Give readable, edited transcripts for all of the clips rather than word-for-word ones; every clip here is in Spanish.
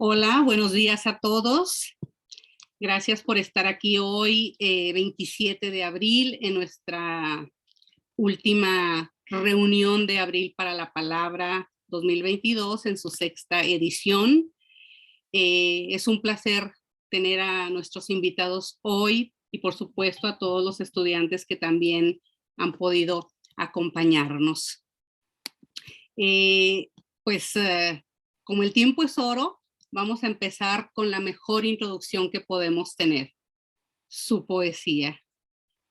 Hola, buenos días a todos. Gracias por estar aquí hoy, 27 de abril, en nuestra última reunión de Abril para la Palabra 2022, en su sexta edición. Es un placer tener a nuestros invitados hoy y, por supuesto, a todos los estudiantes que también han podido acompañarnos. Como el tiempo es oro, vamos a empezar con la mejor introducción que podemos tener, su poesía.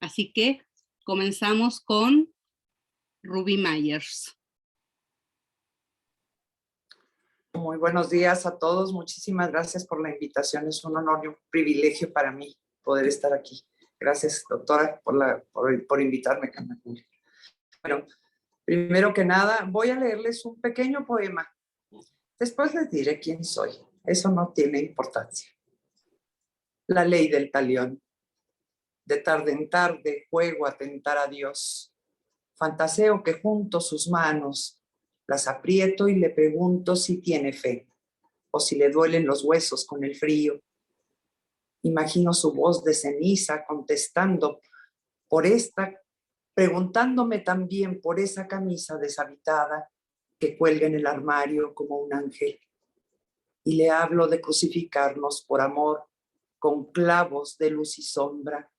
Así que comenzamos con Ruby Myers. Muy buenos días a todos. Muchísimas gracias por la invitación. Es un honor y un privilegio para mí poder estar aquí. Gracias, doctora, por invitarme, Carmen Julia. Bueno, primero que nada, voy a leerles un pequeño poema. Después les diré quién soy. Eso no tiene importancia. La ley del talión. De tarde en tarde juego a tentar a Dios. Fantaseo que junto sus manos las aprieto y le pregunto si tiene fe o si le duelen los huesos con el frío. Imagino su voz de ceniza contestando preguntándome también por esa camisa deshabitada que cuelga en el armario como un ángel. Y le hablo de crucificarnos por amor con clavos de luz y sombra.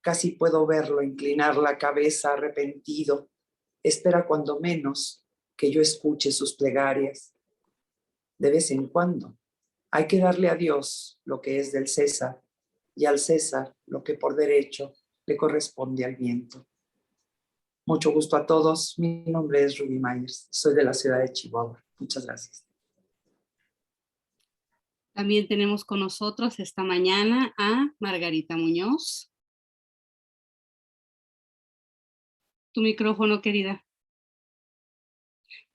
Casi puedo verlo inclinar la cabeza arrepentido. Espera cuando menos que yo escuche sus plegarias. De vez en cuando hay que darle a Dios lo que es del César y al César lo que por derecho le corresponde al viento. Mucho gusto a todos. Mi nombre es Ruby Myers. Soy de la ciudad de Chihuahua. Muchas gracias. También tenemos con nosotros esta mañana a Margarita Muñoz. Tu micrófono, querida.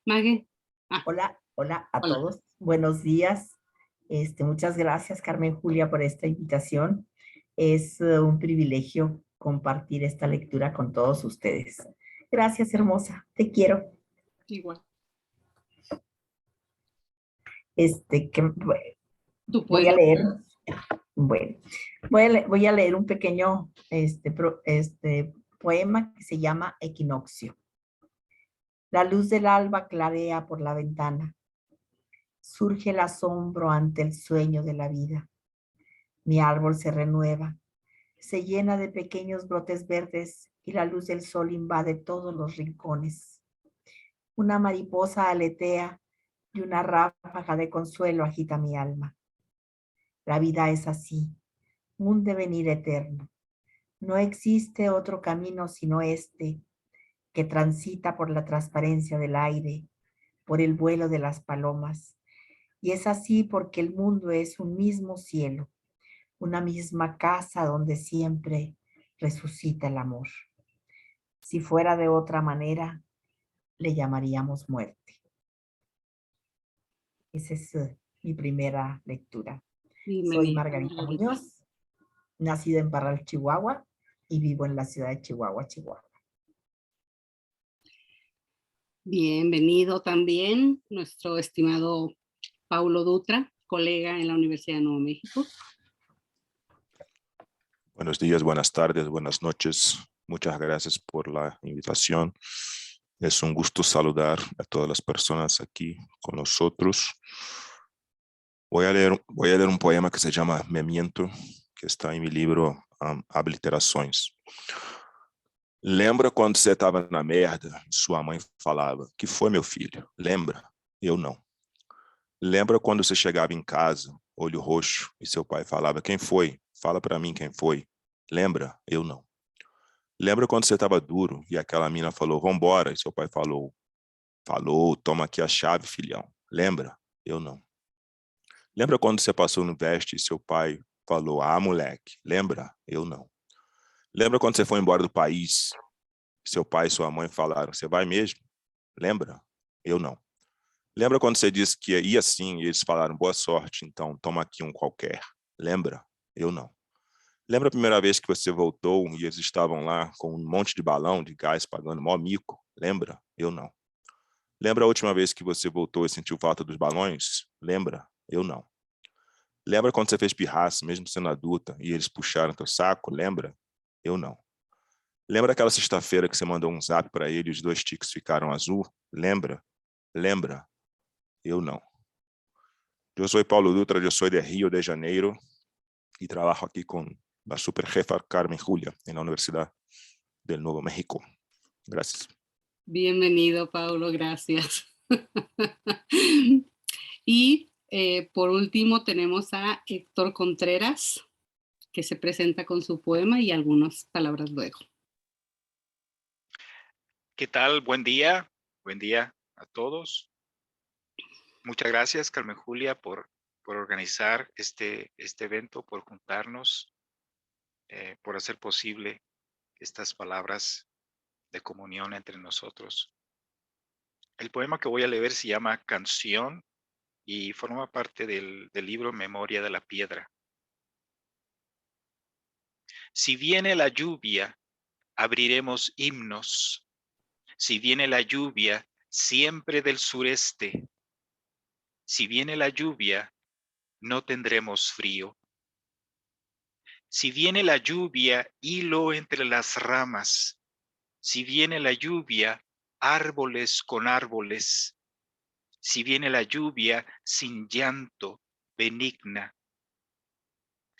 Mague. Hola a todos. Buenos días. Muchas gracias, Carmen Julia, por esta invitación. Es un privilegio compartir esta lectura con todos ustedes. Gracias, hermosa. Te quiero. Igual. Voy a leer. Bueno, voy a leer un pequeño poema que se llama Equinoccio. La luz del alba clarea por la ventana. Surge el asombro ante el sueño de la vida. Mi árbol se renueva, se llena de pequeños brotes verdes y la luz del sol invade todos los rincones. Una mariposa aletea y una ráfaga de consuelo agita mi alma. La vida es así, un devenir eterno. No existe otro camino sino este, que transita por la transparencia del aire, por el vuelo de las palomas. Y es así porque el mundo es un mismo cielo, una misma casa donde siempre resucita el amor. Si fuera de otra manera, le llamaríamos muerte. Esa es mi primera lectura. Soy Margarita Muñoz, nacida en Parral, Chihuahua, y vivo en la ciudad de Chihuahua, Chihuahua. Bienvenido también nuestro estimado Paulo Dutra, colega en la Universidad de Nuevo México. Buenos días, buenas tardes, buenas noches. Muchas gracias por la invitación. Es un gusto saludar a todas las personas aquí con nosotros. Voy a leer un poema que se llama Me Miento, que está en mi libro Habiliterações. Lembra quando você estava na merda e sua mãe falava, que foi, meu filho? Lembra? Eu não. Lembra quando você chegava em casa, olho roxo, e seu pai falava, quem foi? Fala para mim quem foi. Lembra? Eu não. Lembra quando você estava duro e aquela mina falou, vambora, e seu pai falou, toma aqui a chave, filhão. Lembra? Eu não. Lembra quando você passou no veste e seu pai falou, moleque. Lembra? Eu não. Lembra quando você foi embora do país? Seu pai e sua mãe falaram, você vai mesmo? Lembra? Eu não. Lembra quando você disse que ia sim e eles falaram, boa sorte, então toma aqui um qualquer. Lembra? Eu não. Lembra a primeira vez que você voltou e eles estavam lá com um monte de balão de gás pagando mó mico? Lembra? Eu não. Lembra a última vez que você voltou e sentiu falta dos balões? Lembra? Eu não. Lembra quando você fez pirraça, mesmo sendo adulta, e eles puxaram teu saco? Lembra? Eu não. Lembra aquela sexta-feira que você mandou um zap para ele e os 2 tiques ficaram azul? Lembra? Lembra? Eu não. Eu sou Paulo Dutra, eu sou de Rio de Janeiro y trabajo aquí con la superjefa Carmen Julia en la Universidad del Nuevo México. Gracias. Bienvenido, Paulo, gracias. Y por último tenemos a Héctor Contreras, que se presenta con su poema y algunas palabras luego. ¿Qué tal? Buen día a todos. Muchas gracias, Carmen Julia, por organizar este evento, por juntarnos, por hacer posible estas palabras de comunión entre nosotros. El poema que voy a leer se llama Canción y forma parte del libro Memoria de la Piedra. Si viene la lluvia, abriremos himnos. Si viene la lluvia, siempre del sureste. Si viene la lluvia, no tendremos frío. Si viene la lluvia, hilo entre las ramas. Si viene la lluvia, árboles con árboles. Si viene la lluvia, sin llanto, benigna.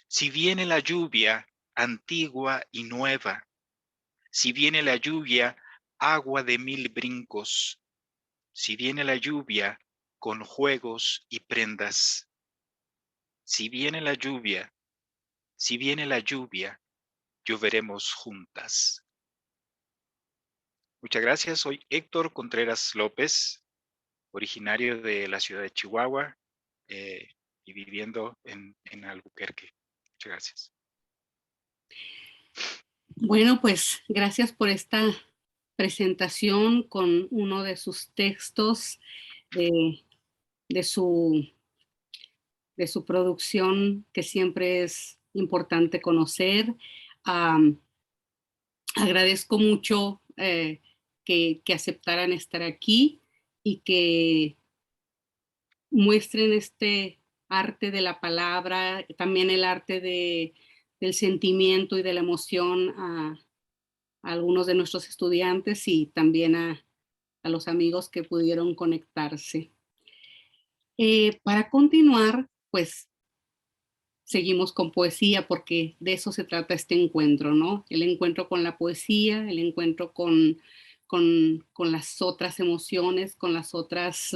Si viene la lluvia, antigua y nueva. Si viene la lluvia, agua de 1000 brincos. Si viene la lluvia, con juegos y prendas. Si viene la lluvia, lloveremos juntas. Muchas gracias. Soy Héctor Contreras López, originario de la ciudad de Chihuahua y viviendo en Albuquerque. Muchas gracias. Bueno, pues gracias por esta presentación con uno de sus textos de su producción, que siempre es importante conocer. Agradezco mucho que aceptaran estar aquí y que muestren este arte de la palabra, también el arte del sentimiento y de la emoción a algunos de nuestros estudiantes y también a los amigos que pudieron conectarse. Para continuar, pues seguimos con poesía porque de eso se trata este encuentro, ¿no? El encuentro con la poesía, el encuentro con las otras emociones, con las otras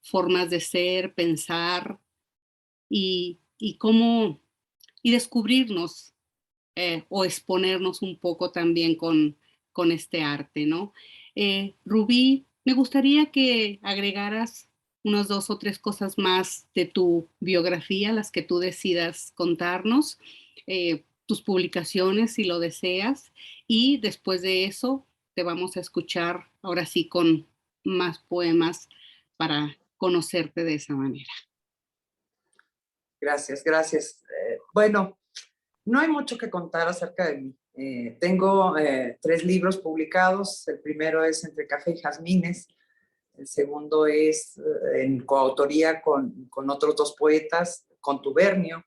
formas de ser, pensar y descubrirnos o exponernos un poco también con este arte, ¿no? Rubí, me gustaría que agregaras unas 2 o 3 cosas más de tu biografía, las que tú decidas contarnos, tus publicaciones si lo deseas, y después de eso te vamos a escuchar ahora sí con más poemas para conocerte de esa manera. Gracias, gracias. Bueno, no hay mucho que contar acerca de mí. Tengo 3 libros publicados. El primero es Entre Café y Jazmines. El segundo es en coautoría con otros 2 poetas, Contubernio.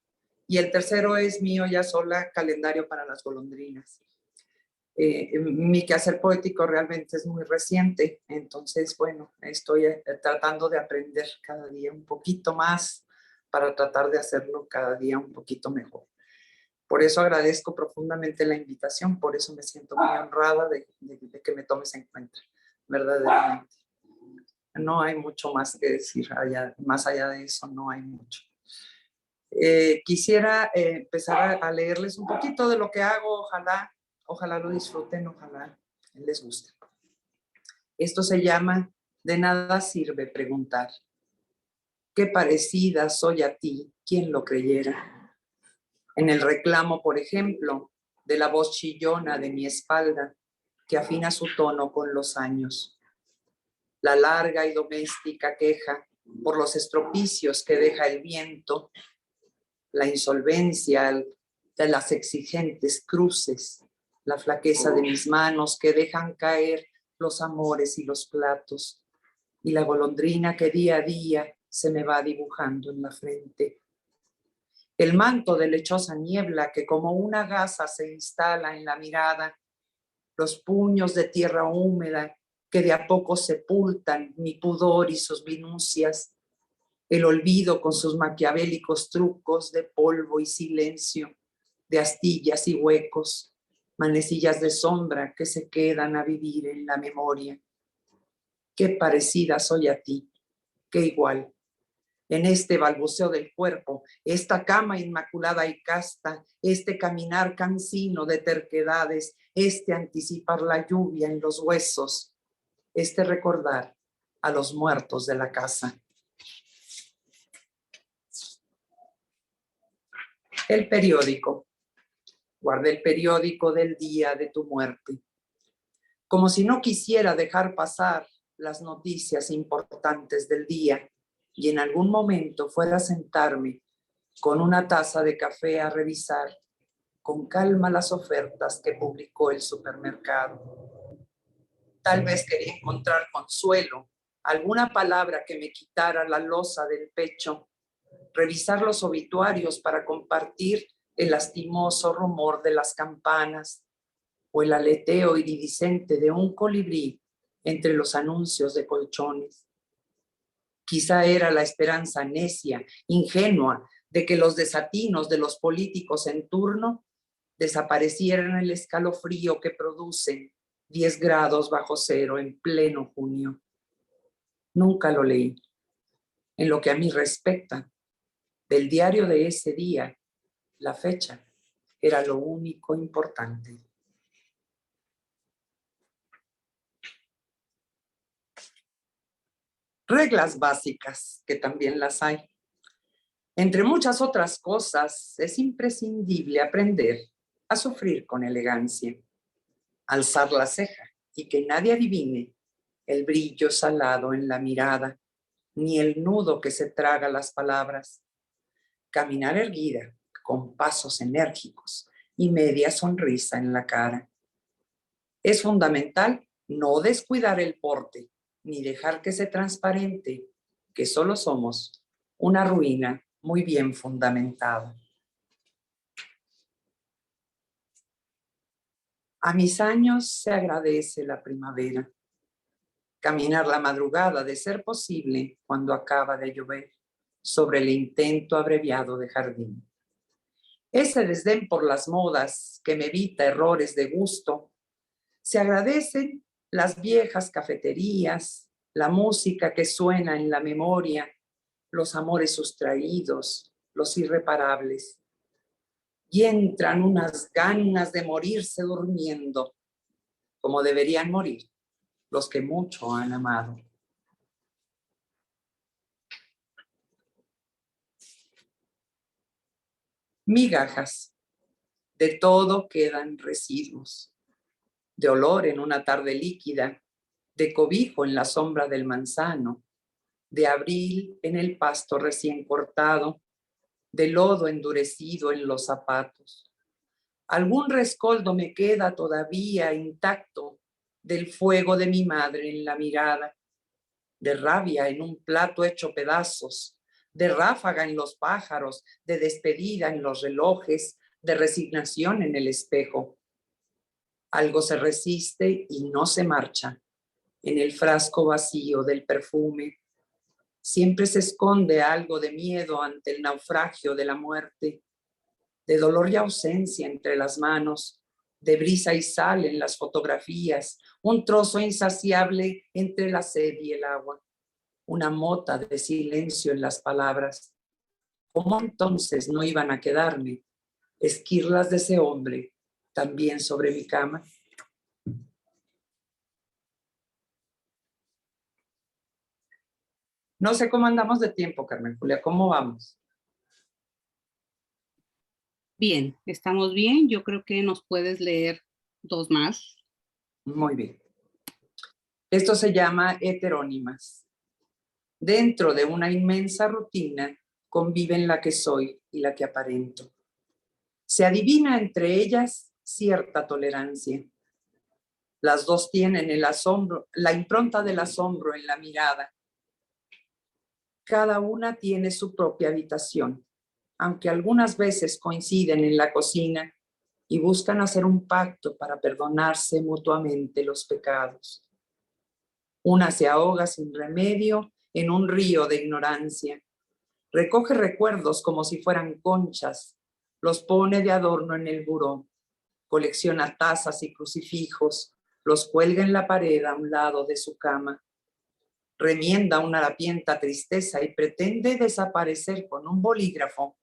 Y el tercero es mío ya sola, Calendario para las golondrinas. Mi quehacer poético realmente es muy reciente. Entonces, bueno, estoy tratando de aprender cada día un poquito más para tratar de hacerlo cada día un poquito mejor. Por eso agradezco profundamente la invitación, por eso me siento muy honrada de que me tomes en cuenta, verdaderamente. No hay mucho más que decir, más allá de eso no hay mucho. Quisiera empezar a leerles un poquito de lo que hago, ojalá lo disfruten, ojalá les guste. Esto se llama De nada sirve preguntar. Qué parecida soy a ti, ¿quién lo creyera? En el reclamo, por ejemplo, de la voz chillona de mi espalda, que afina su tono con los años. La larga y doméstica queja por los estropicios que deja el viento, la insolvencia de las exigentes cruces, la flaqueza de mis manos que dejan caer los amores y los platos, y la golondrina que día a día se me va dibujando en la frente. El manto de lechosa niebla que como una gasa se instala en la mirada, los puños de tierra húmeda que de a poco sepultan mi pudor y sus minucias, el olvido con sus maquiavélicos trucos de polvo y silencio, de astillas y huecos, manecillas de sombra que se quedan a vivir en la memoria. Qué parecida soy a ti, qué igual. En este balbuceo del cuerpo, esta cama inmaculada y casta, este caminar cansino de terquedades, este anticipar la lluvia en los huesos, este recordar a los muertos de la casa. El periódico. Guardé el periódico del día de tu muerte. Como si no quisiera dejar pasar las noticias importantes del día y en algún momento fuera a sentarme con una taza de café a revisar con calma las ofertas que publicó el supermercado. Tal vez quería encontrar consuelo, alguna palabra que me quitara la losa del pecho, revisar los obituarios para compartir el lastimoso rumor de las campanas o el aleteo iridiscente de un colibrí entre los anuncios de colchones. Quizá era la esperanza necia, ingenua, de que los desatinos de los políticos en turno desaparecieran el escalofrío que producen 10 grados bajo cero en pleno junio. Nunca lo leí. En lo que a mí respecta, del diario de ese día, la fecha era lo único importante. Reglas básicas, que también las hay. Entre muchas otras cosas, es imprescindible aprender a sufrir con elegancia, alzar la ceja y que nadie adivine el brillo salado en la mirada, ni el nudo que se traga las palabras. Caminar erguida, con pasos enérgicos y media sonrisa en la cara. Es fundamental no descuidar el porte, ni dejar que se transparente que solo somos una ruina muy bien fundamentada. A mis años se agradece la primavera. Caminar la madrugada, de ser posible, cuando acaba de llover, sobre el intento abreviado de jardín. Ese desdén por las modas que me evita errores de gusto, se agradecen las viejas cafeterías, la música que suena en la memoria, los amores sustraídos, los irreparables. Y entran unas ganas de morirse durmiendo, como deberían morir los que mucho han amado. Migajas. De todo quedan residuos. De olor en una tarde líquida, de cobijo en la sombra del manzano, de abril en el pasto recién cortado, de lodo endurecido en los zapatos. Algún rescoldo me queda todavía intacto del fuego de mi madre en la mirada, de rabia en un plato hecho pedazos, de ráfaga en los pájaros, de despedida en los relojes, de resignación en el espejo. Algo se resiste y no se marcha. En el frasco vacío del perfume siempre se esconde algo de miedo ante el naufragio de la muerte, de dolor y ausencia entre las manos, de brisa y sal en las fotografías, un trozo insaciable entre la sed y el agua, una mota de silencio en las palabras. ¿Cómo entonces no iban a quedarme esquirlas de ese hombre también sobre mi cama? No sé cómo andamos de tiempo, Carmen Julia, ¿cómo vamos? Bien, estamos bien. Yo creo que nos puedes leer 2 más. Muy bien. Esto se llama heterónimas. Dentro de una inmensa rutina conviven la que soy y la que aparento. Se adivina entre ellas cierta tolerancia. Las dos tienen el asombro, la impronta del asombro en la mirada. Cada una tiene su propia habitación, aunque algunas veces coinciden en la cocina y buscan hacer un pacto para perdonarse mutuamente los pecados. Una se ahoga sin remedio en un río de ignorancia. Recoge recuerdos como si fueran conchas, los pone de adorno en el buró, colecciona tazas y crucifijos, los cuelga en la pared a un lado de su cama. Remienda una harapienta tristeza y pretende desaparecer con un bolígrafo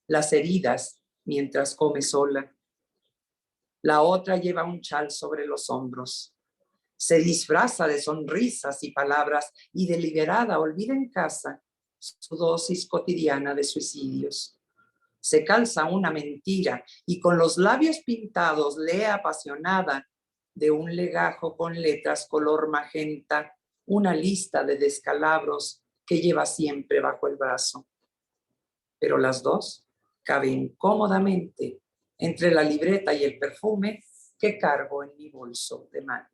las heridas mientras come sola. La otra lleva un chal sobre los hombros. Se disfraza de sonrisas y palabras y deliberada olvida en casa su dosis cotidiana de suicidios. Se calza una mentira y con los labios pintados lee apasionada de un legajo con letras color magenta una lista de descalabros que lleva siempre bajo el brazo. Pero las dos caben cómodamente entre la libreta y el perfume que cargo en mi bolso de mano.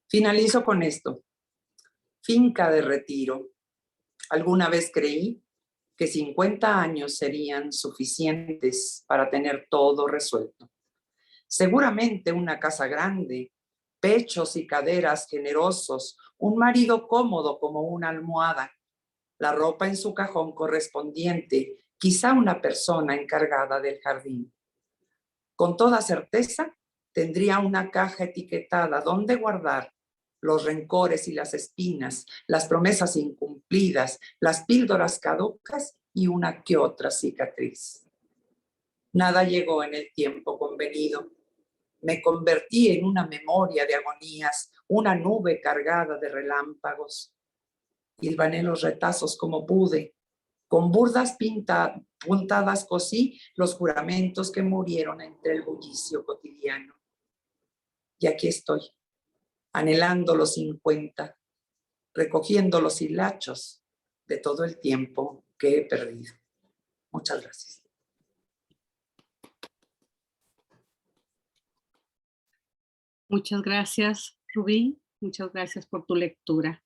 Finalizo con esto. Finca de retiro. Alguna vez creí que 50 años serían suficientes para tener todo resuelto. Seguramente una casa grande, pechos y caderas generosos, un marido cómodo como una almohada, la ropa en su cajón correspondiente, quizá una persona encargada del jardín. Con toda certeza, tendría una caja etiquetada donde guardar los rencores y las espinas, las promesas incumplidas, las píldoras caducas y una que otra cicatriz. Nada llegó en el tiempo convenido. Me convertí en una memoria de agonías, una nube cargada de relámpagos. Hilvané los retazos como pude. Con burdas puntadas cosí los juramentos que murieron entre el bullicio cotidiano. Y aquí estoy, anhelando los 50, recogiendo los hilachos de todo el tiempo que he perdido. Muchas gracias. Muchas gracias, Rubí. Muchas gracias por tu lectura.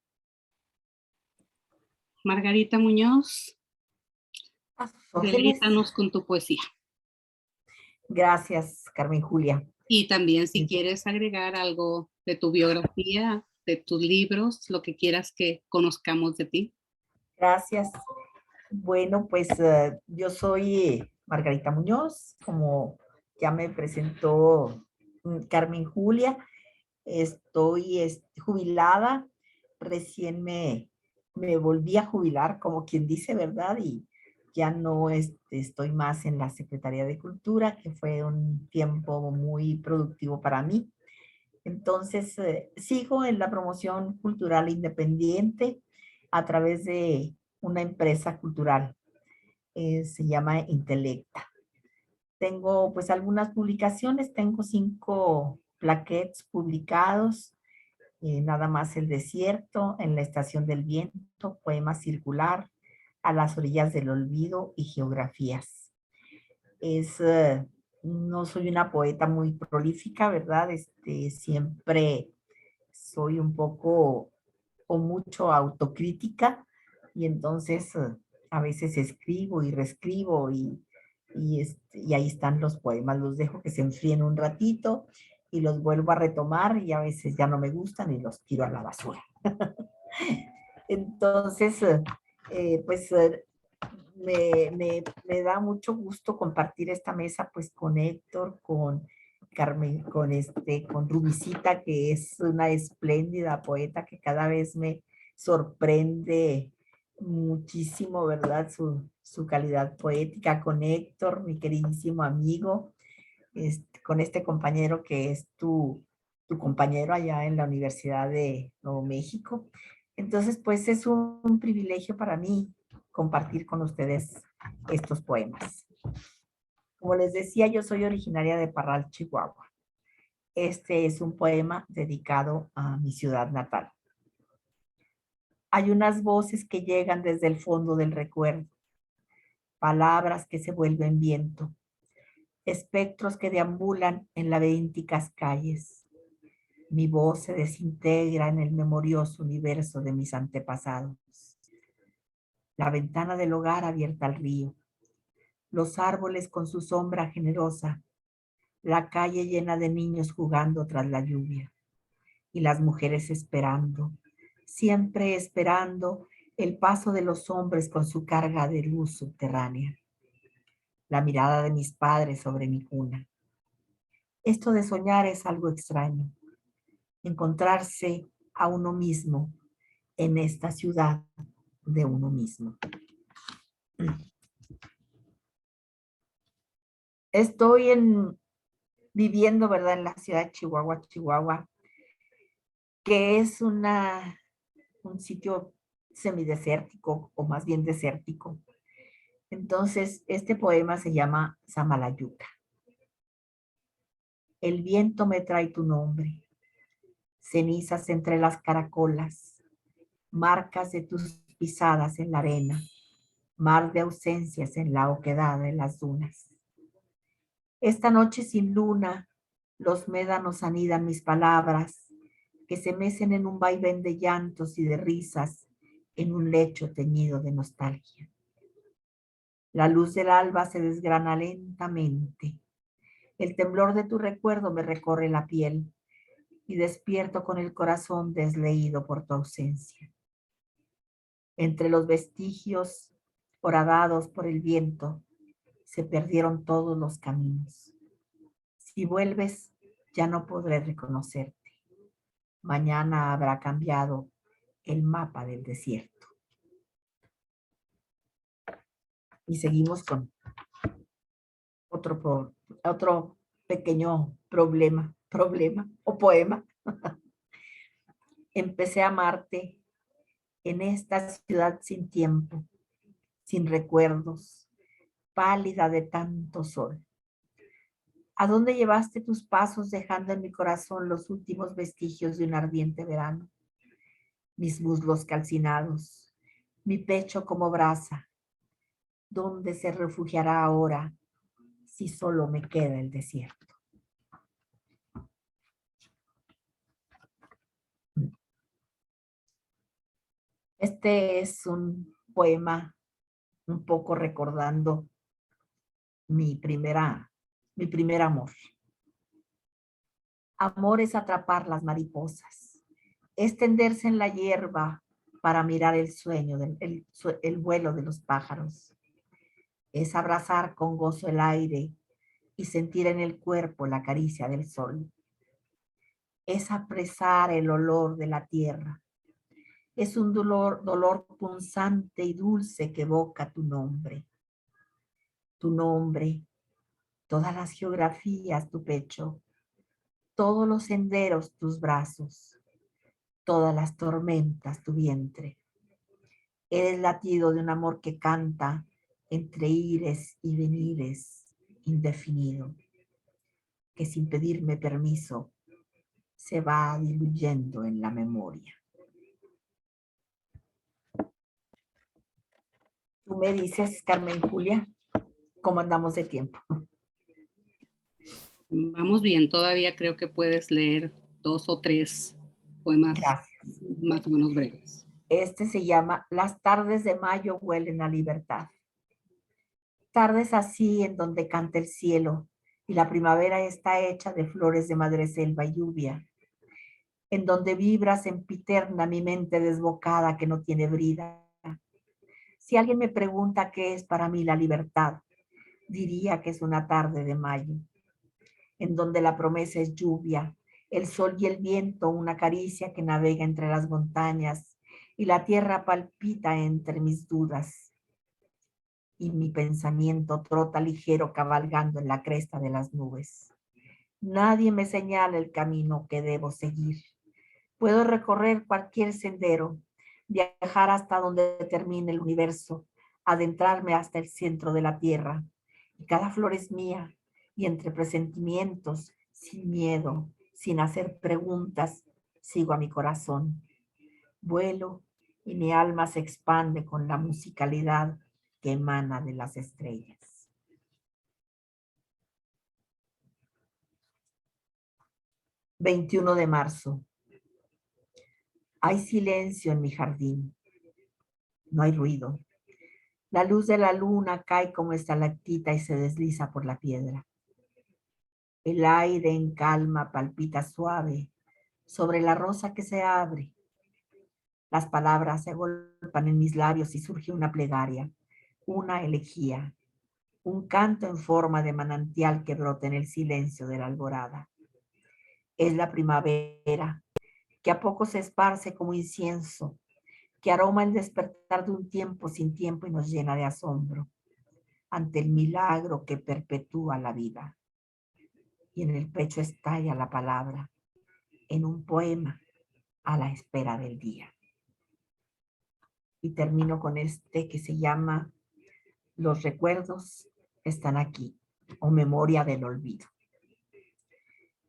Margarita Muñoz, deleítanos con tu poesía. Gracias, Carmen Julia. Y también si quieres agregar algo de tu biografía, de tus libros, lo que quieras que conozcamos de ti. Gracias. Bueno, pues yo soy Margarita Muñoz, como ya me presentó Carmen Julia. Estoy jubilada, recién me volví a jubilar, como quien dice, ¿verdad? Y ya no estoy más en la Secretaría de Cultura, que fue un tiempo muy productivo para mí. Entonces, sigo en la promoción cultural independiente a través de una empresa cultural. Se llama Intelecta. Tengo pues algunas publicaciones, tengo 5 plaquettes publicados, Nada más el desierto, En la estación del viento, Poema circular, A las orillas del olvido y Geografías. No soy una poeta muy prolífica, ¿verdad? Siempre soy un poco o mucho autocrítica y entonces a veces escribo y reescribo y ahí están los poemas, los dejo que se enfríen un ratito y los vuelvo a retomar y a veces ya no me gustan y los tiro a la basura. Entonces, pues me da mucho gusto compartir esta mesa pues con Héctor, con Carmen, con Rubicita, que es una espléndida poeta que cada vez me sorprende muchísimo, ¿verdad? Su calidad poética, con Héctor, mi queridísimo amigo, con este compañero que es tu compañero allá en la Universidad de Nuevo México. Entonces, pues es un privilegio para mí compartir con ustedes estos poemas. Como les decía, yo soy originaria de Parral, Chihuahua. Este es un poema dedicado a mi ciudad natal. Hay unas voces que llegan desde el fondo del recuerdo, palabras que se vuelven viento, espectros que deambulan en laberinticas calles. Mi voz se desintegra en el memorioso universo de mis antepasados. La ventana del hogar abierta al río, los árboles con su sombra generosa, la calle llena de niños jugando tras la lluvia y las mujeres esperando, siempre esperando el paso de los hombres con su carga de luz subterránea. La mirada de mis padres sobre mi cuna. Esto de soñar es algo extraño. Encontrarse a uno mismo en esta ciudad de uno mismo. Estoy viviendo, ¿verdad?, en la ciudad de Chihuahua, que es un sitio semidesértico, o más bien desértico. Entonces, este poema se llama Samalayuca. El viento me trae tu nombre, cenizas entre las caracolas, marcas de tus pisadas en la arena, mar de ausencias en la oquedad de las dunas. Esta noche sin luna, los médanos anidan mis palabras, que se mecen en un vaivén de llantos y de risas, en un lecho teñido de nostalgia. La luz del alba se desgrana lentamente. El temblor de tu recuerdo me recorre la piel y despierto con el corazón desleído por tu ausencia. Entre los vestigios horadados por el viento, se perdieron todos los caminos. Si vuelves, ya no podré reconocerte. Mañana habrá cambiado el mapa del desierto. Y seguimos con otro pequeño problema o poema. Empecé a amarte en esta ciudad sin tiempo, sin recuerdos, pálida de tanto sol. ¿A dónde llevaste tus pasos dejando en mi corazón los últimos vestigios de un ardiente verano? Mis muslos calcinados, mi pecho como brasa. ¿Dónde se refugiará ahora si solo me queda el desierto? Este es un poema un poco recordando mi primer amor. Amor es atrapar las mariposas, es tenderse en la hierba para mirar el sueño, el vuelo de los pájaros. Es abrazar con gozo el aire y sentir en el cuerpo la caricia del sol. Es apresar el olor de la tierra. Es un dolor punzante y dulce que evoca tu nombre. Tu nombre, todas las geografías, tu pecho, todos los senderos, tus brazos, todas las tormentas, tu vientre. Eres latido de un amor que canta entre ires y venires indefinido, que sin pedirme permiso se va diluyendo en la memoria. Tú me dices, Carmen Julia, ¿cómo andamos de tiempo? Vamos bien, todavía creo que puedes leer 2 o 3 poemas. Gracias. Más o menos breves. Este se llama Las tardes de mayo huelen a libertad. Tardes así en donde canta el cielo y la primavera está hecha de flores de madreselva y lluvia, en donde vibra sempiterna mi mente desbocada que no tiene brida. Si alguien me pregunta qué es para mí la libertad, diría que es una tarde de mayo, en donde la promesa es lluvia, el sol y el viento una caricia que navega entre las montañas y la tierra palpita entre mis dudas. Y mi pensamiento trota ligero cabalgando en la cresta de las nubes. Nadie me señala el camino que debo seguir. Puedo recorrer cualquier sendero, viajar hasta donde termine el universo, adentrarme hasta el centro de la tierra. Y cada flor es mía, y entre presentimientos, sin miedo, sin hacer preguntas, sigo a mi corazón. Vuelo y mi alma se expande con la musicalidad que emana de las estrellas. 21 de marzo. Hay silencio en mi jardín. No hay ruido. La luz de la luna cae como estalactita y se desliza por la piedra. El aire en calma palpita suave sobre la rosa que se abre. Las palabras se agolpan en mis labios y surge una plegaria, una elegía, un canto en forma de manantial que brota en el silencio de la alborada. Es la primavera, que a poco se esparce como incienso, que aroma el despertar de un tiempo sin tiempo y nos llena de asombro ante el milagro que perpetúa la vida. Y en el pecho estalla la palabra, en un poema a la espera del día. Y termino con este que se llama Los recuerdos están aquí, o Memoria del olvido.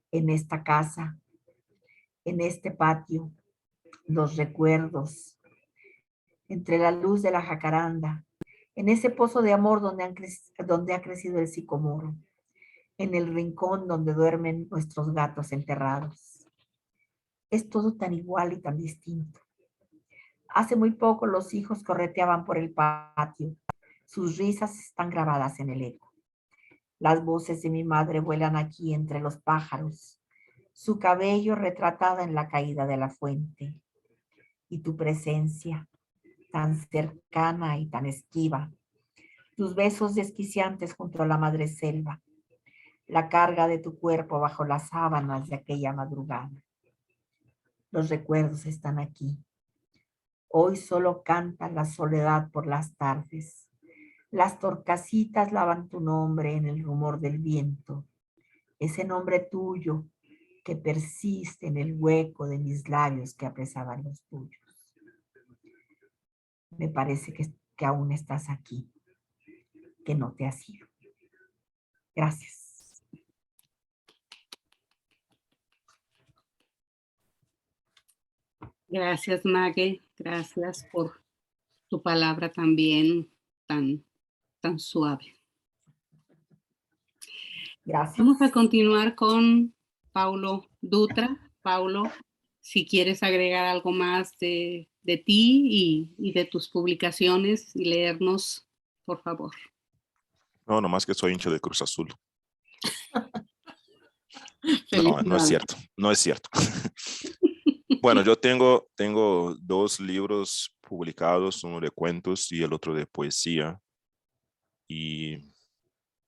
En esta casa, en este patio, los recuerdos, entre la luz de la jacaranda, en ese pozo de amor donde ha crecido el sicomoro, en el rincón donde duermen nuestros gatos enterrados. Es todo tan igual y tan distinto. Hace muy poco los hijos correteaban por el patio. Sus risas están grabadas en el eco. Las voces de mi madre vuelan aquí entre los pájaros, su cabello retratada en la caída de la fuente. Y tu presencia, tan cercana y tan esquiva, tus besos desquiciantes junto a la madre selva, la carga de tu cuerpo bajo las sábanas de aquella madrugada. Los recuerdos están aquí. Hoy solo canta la soledad por las tardes. Las torcasitas lavan tu nombre en el rumor del viento. Ese nombre tuyo que persiste en el hueco de mis labios que apresaban los tuyos. Me parece que aún estás aquí, que no te has ido. Gracias. Gracias, Mague. Gracias por tu palabra también tan suave. Gracias. Vamos a continuar con Paulo Dutra. Paulo, si quieres agregar algo más de ti y de tus publicaciones y leernos, por favor. No, nomás que soy hincha de Cruz Azul. No es cierto, no es cierto. Bueno, yo tengo 2 libros publicados, uno de cuentos y el otro de poesía. Y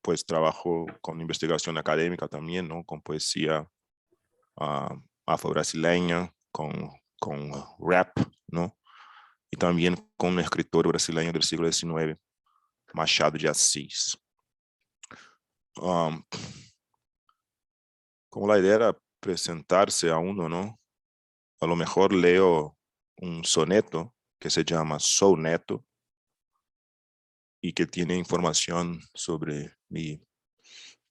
pues trabajo con investigación académica también, ¿no? Con poesía afro-brasileña, con rap, ¿no? Y también con un escritor brasileño del siglo XIX, Machado de Assis. Como la idea era presentarse a uno, ¿no? A lo mejor leo un soneto que se llama Sou Neto y que tiene información sobre mi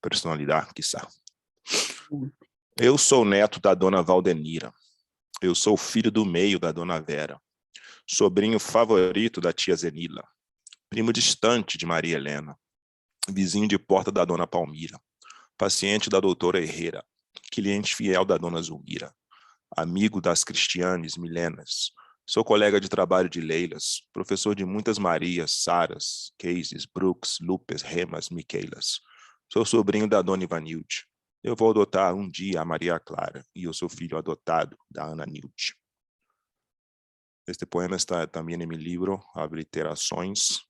personalidade, quizá. Eu sou neto da dona Valdenira. Eu sou filho do meio da dona Vera. Sobrinho favorito da tia Zenila. Primo distante de Maria Helena. Vizinho de porta da dona Palmira. Paciente da doutora Herrera. Cliente fiel da dona Zulmira. Amigo das Cristianes Milenas. Sou colega de trabalho de Leilas. Professor de muitas Marias, Saras, Cases, Brooks, Lupes, Remas, Miquelas. Sou sobrinho da dona Ivanilde. Eu vou adotar um dia a Maria Clara e eu sou filho adotado da Ana Nilde. Este poema está também em meu livro, Obliterações.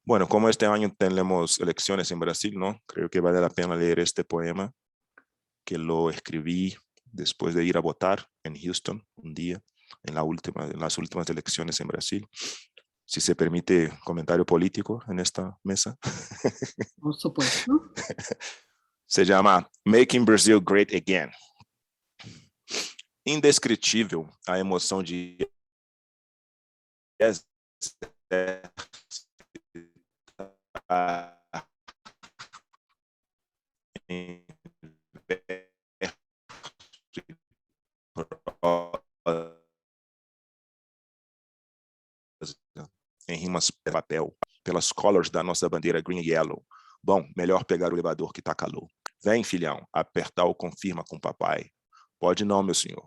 Bueno, como este año tenemos elecciones en Brasil, ¿no? Creo que vale la pena leer este poema, que lo escribí después de ir a votar en Houston un día, en las últimas elecciones en Brasil. Si se permite comentario político en esta mesa. Por supuesto. Se llama Making Brazil Great Again. Indescritível a emoção de em rimas de papel, pelas colors da nossa bandeira green e yellow. Bom, melhor pegar o elevador que tá calor. Vem, filhão, apertar o confirma com o papai. Pode não, meu senhor.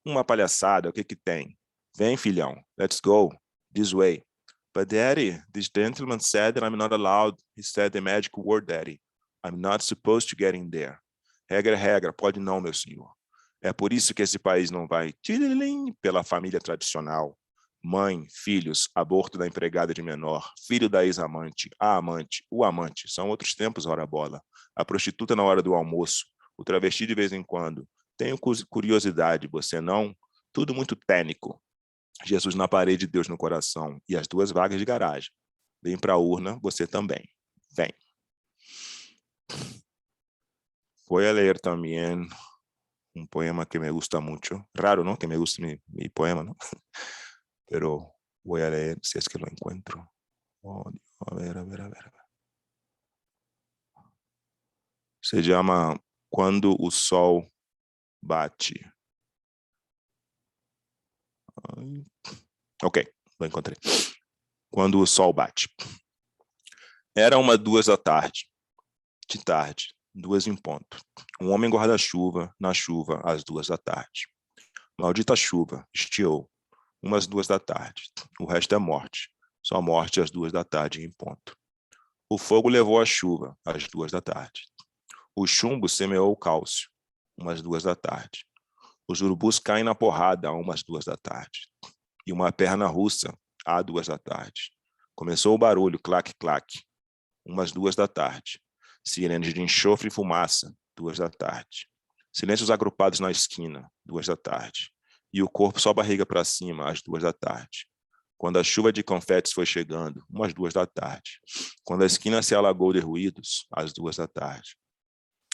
Uma palhaçada, o que que tem? Vem, filhão, let's go. This way. But daddy, this gentleman said that I'm not allowed. He said the magic word, daddy. I'm not supposed to get in there. Regra é regra, pode não, meu senhor. É por isso que esse país não vai pela família tradicional. Mãe, filhos, aborto da empregada de menor, filho da ex-amante, a amante, o amante. São outros tempos, ora bola. A prostituta na hora do almoço, o travesti de vez em quando. Tenho curiosidade, você não? Tudo muito técnico. Jesus na parede, Deus no coração. E as 2 vagas de garagem. Vem para a urna, você também. Vem. Voy a leer también un poema que me gusta mucho. Raro, ¿no? Que me guste mi poema, ¿no? Pero voy a leer si es que lo encuentro. Oh, a ver. Se llama Quando o Sol Bate. Ok, lo encontrei. Quando o sol bate. Era 1:02 da tarde. De tarde, 2 em ponto. Um homem guarda-chuva na chuva às 2 da tarde. Maldita chuva, estiou. 1:02 da tarde. O resto é morte. Só morte às 2 da tarde em ponto. O fogo levou a chuva às 2 da tarde. O chumbo semeou o cálcio. 1:02 da tarde. Os urubus caem na porrada 1:02 da tarde. E uma perna russa às 2 da tarde. Começou o barulho, clac, clac. 1:02 da tarde. Sirenes de enxofre e fumaça, 2 da tarde. Silêncios agrupados na esquina, 2 da tarde. E o corpo só barriga para cima, às 2 da tarde. Quando a chuva de confetes foi chegando, 2 da tarde. Quando a esquina se alagou de ruídos, às 2 da tarde.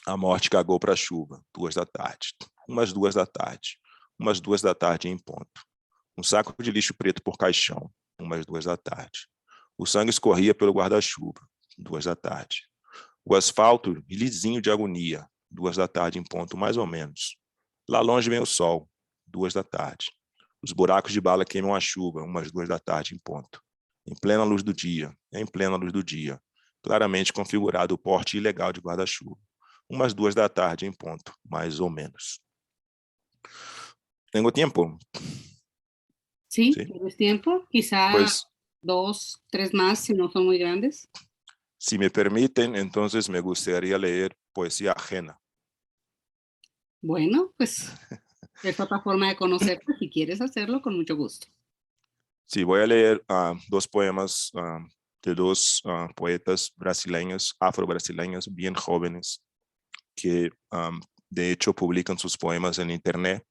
A morte cagou para a chuva, 2 da tarde. 2 da tarde. 2 da tarde em ponto. Um saco de lixo preto por caixão, 2 da tarde. O sangue escorria pelo guarda-chuva, 2 da tarde. O asfalto lisinho de agonia, 2 da tarde em ponto, mais ou menos. Lá longe vem o sol, 2 da tarde. Os buracos de bala queimam a chuva, 2 da tarde em ponto. Em plena luz do dia, em plena luz do dia. Claramente configurado o porte ilegal de guarda-chuva. 2 da tarde em ponto, mais ou menos. Tengo tiempo? Sí, ¿tienes tiempo? Quizá Pues, 2, 3 más si no son muy grandes. si me permiten, entonces me gustaría leer poesía ajena. Bueno, pues es otra forma de conocerte. Si quieres hacerlo, con mucho gusto. Sí, voy a leer 2 poemas de 2 poetas brasileños, afro-brasileños, bien jóvenes, que de hecho publican sus poemas en internet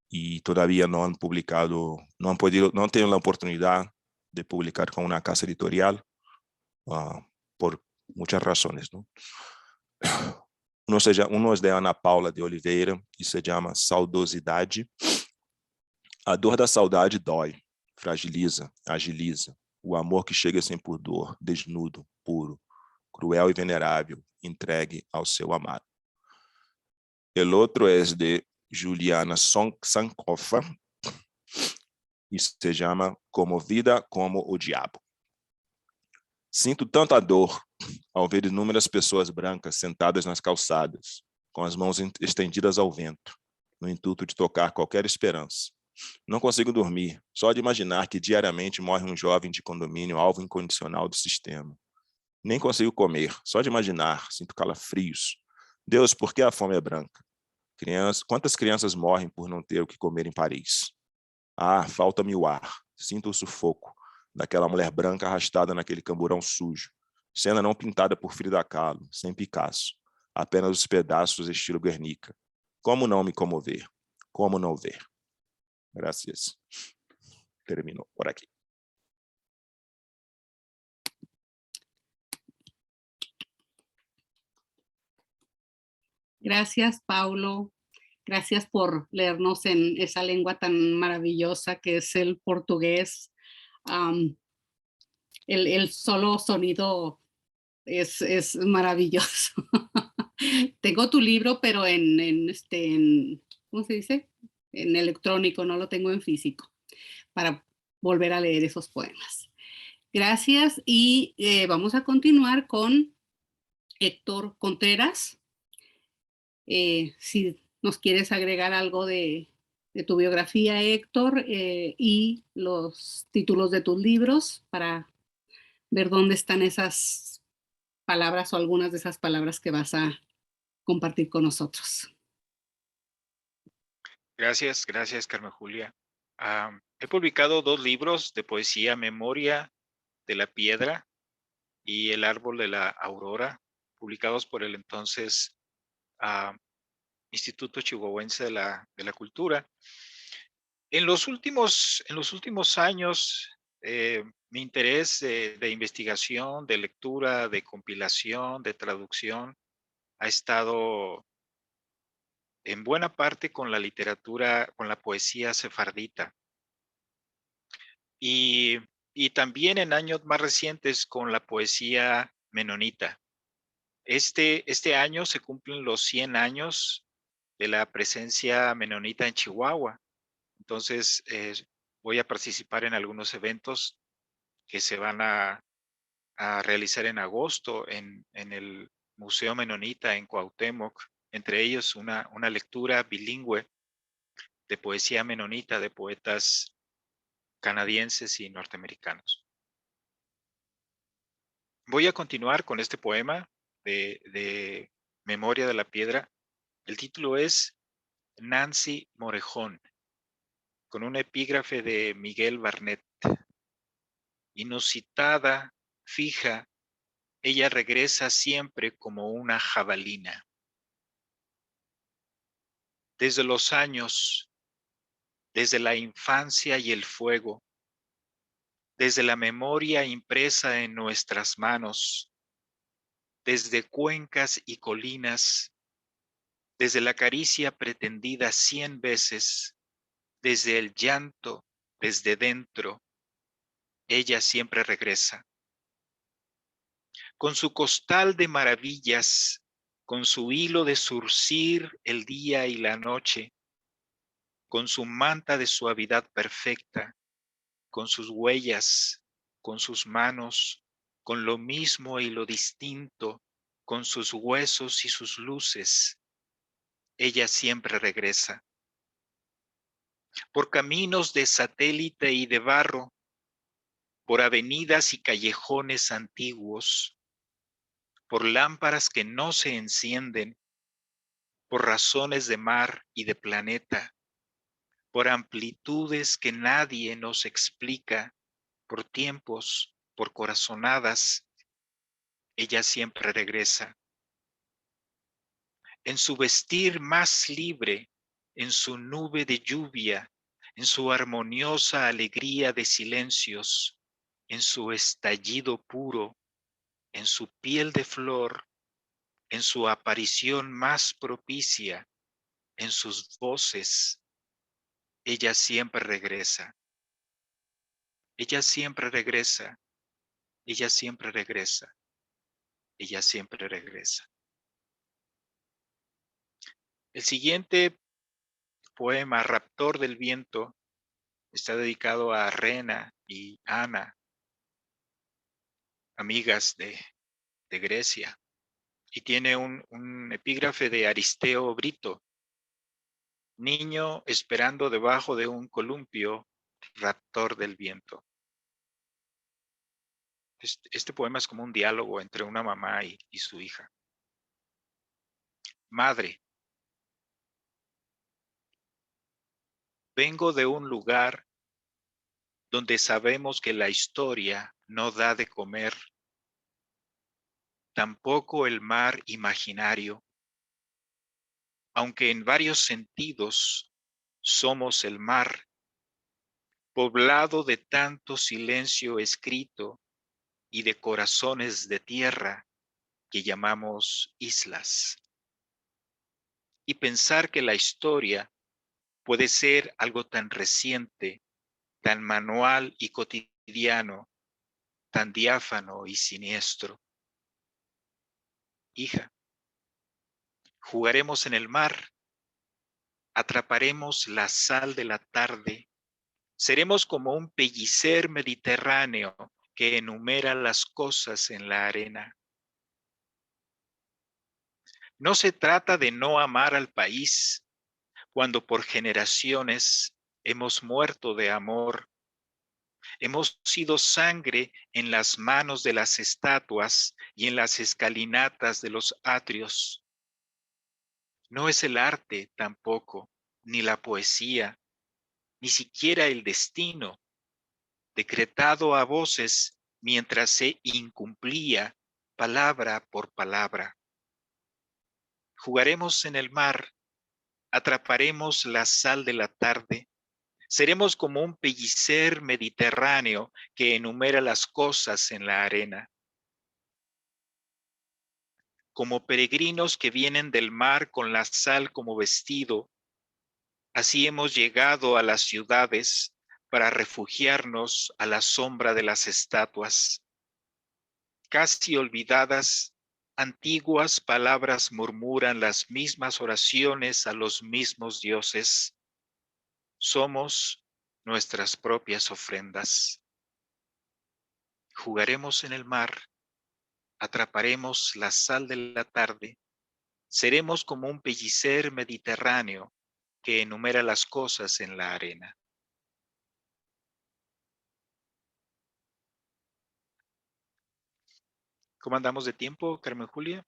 y todavía no han publicado, no han tenido la oportunidad de publicar con una casa editorial por muchas razones, ¿no? Uno es de Ana Paula de Oliveira e se llama Saudosidade. A dor da saudade dói, fragiliza, agiliza. O amor que chega sem pudor, desnudo, puro, cruel e venerável, entregue ao seu amado. El otro es de Juliana Sankofa e se llama Comovida como o Diabo. Sinto tanta dor ao ver inúmeras pessoas brancas sentadas nas calçadas, com as mãos estendidas ao vento, no intuito de tocar qualquer esperança. Não consigo dormir, só de imaginar que diariamente morre um jovem de condomínio alvo incondicional do sistema. Nem consigo comer, só de imaginar, sinto calafrios. Deus, por que a fome é branca? Quantas crianças morrem por não ter o que comer em Paris? Ah, falta-me o ar, sinto o sufoco daquela mulher branca arrastada naquele camburão sujo, cena não pintada por Frida Kahlo, sem Picasso, apenas os pedaços estilo Guernica. Como não me comover? Como não ver? Gracias. Termino por aquí. Gracias, Paulo. Gracias por leernos en esa lengua tan maravillosa que es el portugués. El solo sonido es maravilloso. Tengo tu libro, pero en ¿cómo se dice? En electrónico, no lo tengo en físico, para volver a leer esos poemas. Gracias y vamos a continuar con Héctor Contreras. Si nos quieres agregar algo de tu biografía, Héctor, y los títulos de tus libros para ver dónde están esas palabras o algunas de esas palabras que vas a compartir con nosotros. Gracias, gracias, Carmen Julia. He publicado 2 libros de poesía, Memoria de la Piedra y El Árbol de la Aurora, publicados por el entonces Instituto Chihuahuense de la Cultura. En los últimos años, mi interés de investigación, de lectura, de compilación, de traducción, ha estado en buena parte con la literatura, con la poesía sefardita. Y también en años más recientes con la poesía menonita. Este año se cumplen los 100 años de la presencia menonita en Chihuahua. Entonces, voy a participar en algunos eventos que se van a realizar en agosto en el Museo Menonita en Cuauhtémoc. Entre ellos, una lectura bilingüe de poesía menonita de poetas canadienses y norteamericanos. Voy a continuar con este poema de Memoria de la Piedra. El título es Nancy Morejón, con un epígrafe de Miguel Barnett. Inusitada, fija, ella regresa siempre como una jabalina. Desde los años, desde la infancia y el fuego, desde la memoria impresa en nuestras manos, desde cuencas y colinas, desde la caricia pretendida 100 veces, desde el llanto, desde dentro, ella siempre regresa. Con su costal de maravillas, con su hilo de zurcir el día y la noche, con su manta de suavidad perfecta, con sus huellas, con sus manos, con lo mismo y lo distinto, con sus huesos y sus luces, ella siempre regresa. Por caminos de satélite y de barro, por avenidas y callejones antiguos, por lámparas que no se encienden, por razones de mar y de planeta, por amplitudes que nadie nos explica, por tiempos, por corazonadas, ella siempre regresa. En su vestir más libre, en su nube de lluvia, en su armoniosa alegría de silencios, en su estallido puro, en su piel de flor, en su aparición más propicia, en sus voces, ella siempre regresa. Ella siempre regresa. Ella siempre regresa. Ella siempre regresa. El siguiente poema, Raptor del Viento, está dedicado a Rena y Ana, amigas de Grecia, y tiene un epígrafe de Aristeo Brito. Niño esperando debajo de un columpio, raptor del viento. Este poema es como un diálogo entre una mamá y su hija. Madre, vengo de un lugar donde sabemos que la historia no da de comer, tampoco el mar imaginario, aunque en varios sentidos somos el mar, poblado de tanto silencio escrito y de corazones de tierra que llamamos islas. Y pensar que la historia puede ser algo tan reciente, tan manual y cotidiano, tan diáfano y siniestro. Hija, jugaremos en el mar, atraparemos la sal de la tarde, seremos como un pellicer mediterráneo que enumera las cosas en la arena. No se trata de no amar al país, cuando por generaciones hemos muerto de amor. Hemos sido sangre en las manos de las estatuas y en las escalinatas de los atrios. No es el arte tampoco, ni la poesía, ni siquiera el destino, decretado a voces mientras se incumplía palabra por palabra. Jugaremos en el mar, atraparemos la sal de la tarde, seremos como un pellicer mediterráneo que enumera las cosas en la arena. Como peregrinos que vienen del mar con la sal como vestido, así hemos llegado a las ciudades para refugiarnos a la sombra de las estatuas. Casi olvidadas, antiguas palabras murmuran las mismas oraciones a los mismos dioses. Somos nuestras propias ofrendas. Jugaremos en el mar, atraparemos la sal de la tarde, seremos como un pellicer mediterráneo que enumera las cosas en la arena. ¿Cómo andamos de tiempo, Carmen Julia?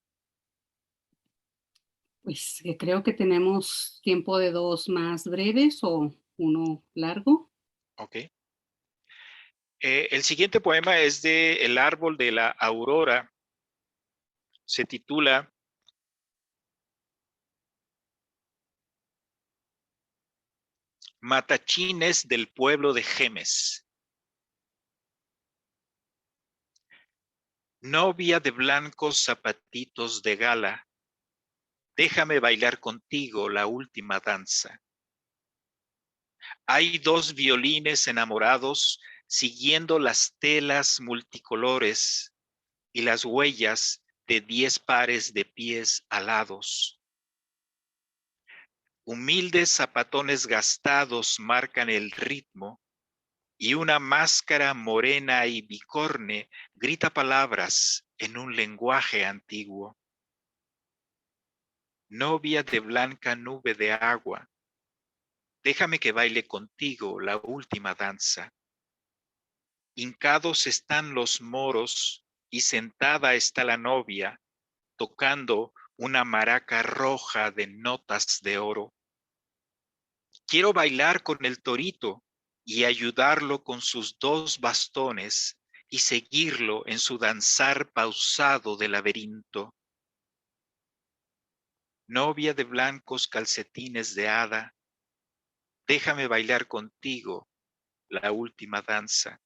Pues creo que tenemos tiempo de 2 más breves o uno largo. Ok. El siguiente poema es de El árbol de la aurora. Se titula Matachines del pueblo de Gemes. Novia de blancos zapatitos de gala, déjame bailar contigo la última danza. Hay 2 violines enamorados siguiendo las telas multicolores y las huellas de 10 pares de pies alados. Humildes zapatones gastados marcan el ritmo y una máscara morena y bicorne grita palabras en un lenguaje antiguo. Novia de blanca nube de agua, déjame que baile contigo la última danza. Hincados están los moros y sentada está la novia, tocando una maraca roja de notas de oro. Quiero bailar con el torito y ayudarlo con sus 2 bastones y seguirlo en su danzar pausado de laberinto. Novia de blancos calcetines de hada, déjame bailar contigo la última danza.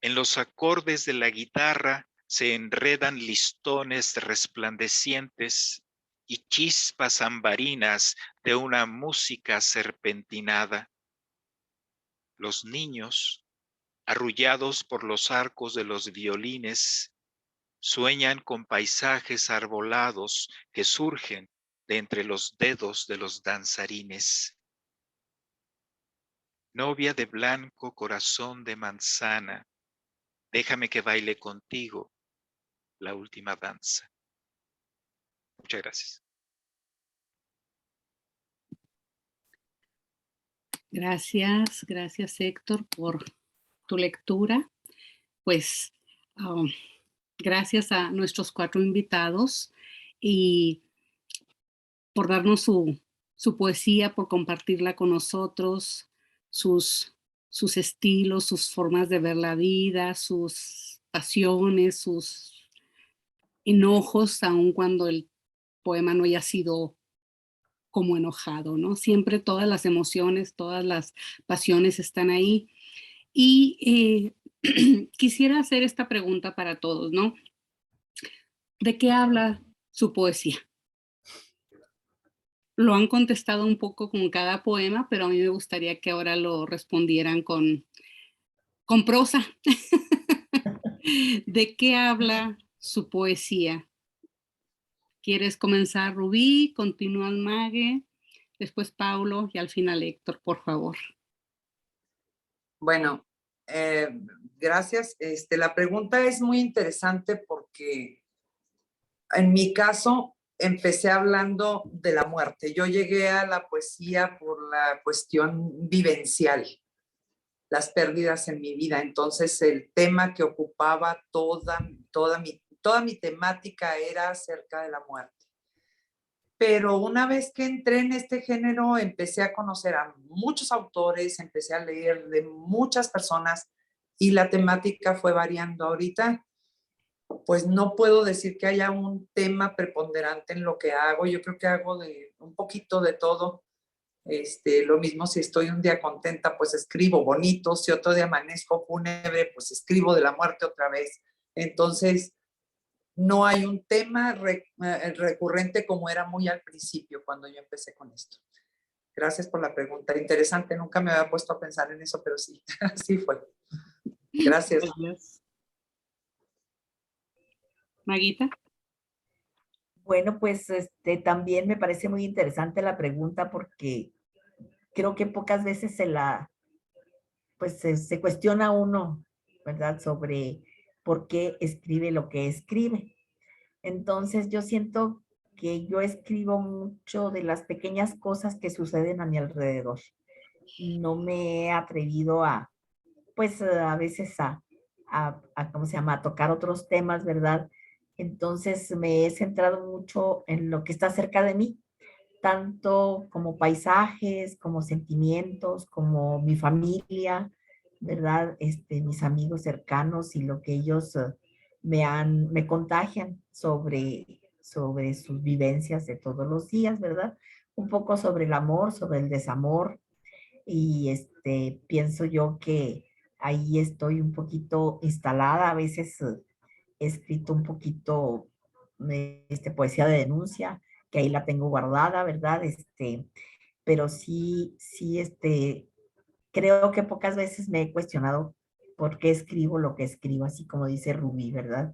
En los acordes de la guitarra se enredan listones resplandecientes y chispas ambarinas de una música serpentinada. Los niños, arrullados por los arcos de los violines, sueñan con paisajes arbolados que surgen de entre los dedos de los danzarines. Novia de blanco corazón de manzana, déjame que baile contigo la última danza. Muchas gracias. Gracias Héctor por tu lectura. Pues gracias a nuestros 4 invitados y por darnos su poesía, por compartirla con nosotros, sus estilos, sus formas de ver la vida, sus pasiones, sus enojos, aun cuando el poema no haya sido como enojado, ¿no? Siempre todas las emociones, todas las pasiones están ahí. Y quisiera hacer esta pregunta para todos, ¿no? ¿De qué habla su poesía? Lo han contestado un poco con cada poema, pero a mí me gustaría que ahora lo respondieran con prosa. ¿De qué habla su poesía? ¿Quieres comenzar, Rubí? Continúa Mague, después Paulo y al final Héctor, por favor. Bueno, gracias. La pregunta es muy interesante porque En mi caso, empecé hablando de la muerte. Yo llegué a la poesía por la cuestión vivencial, las pérdidas en mi vida. Entonces, el tema que ocupaba toda mi temática era acerca de la muerte. Pero una vez que entré en este género, empecé a conocer a muchos autores, empecé a leer de muchas personas y la temática fue variando. Ahorita, pues no puedo decir que haya un tema preponderante en lo que hago. Yo creo que hago de un poquito de todo. Lo mismo si estoy un día contenta, pues escribo bonito. Si otro día amanezco fúnebre, pues escribo de la muerte otra vez. Entonces, no hay un tema recurrente como era muy al principio cuando yo empecé con esto. Gracias por la pregunta. Interesante, nunca me había puesto a pensar en eso, pero sí, sí fue. Gracias. Gracias. Maguita. Bueno, pues también me parece muy interesante la pregunta porque creo que pocas veces pues se cuestiona uno, ¿verdad? Sobre por qué escribe lo que escribe. Entonces yo siento que yo escribo mucho de las pequeñas cosas que suceden a mi alrededor. No me he atrevido pues a veces ¿cómo se llama? A tocar otros temas, ¿verdad? Entonces me he centrado mucho en lo que está cerca de mí, tanto como paisajes, como sentimientos, como mi familia, ¿verdad? Mis amigos cercanos y lo que ellos me contagian sobre sus vivencias de todos los días, ¿verdad? Un poco sobre el amor, sobre el desamor, y pienso yo que ahí estoy un poquito instalada. A veces he escrito un poquito poesía de denuncia, que ahí la tengo guardada, ¿verdad? Pero sí, creo que pocas veces me he cuestionado por qué escribo lo que escribo, así como dice Rubí, ¿verdad?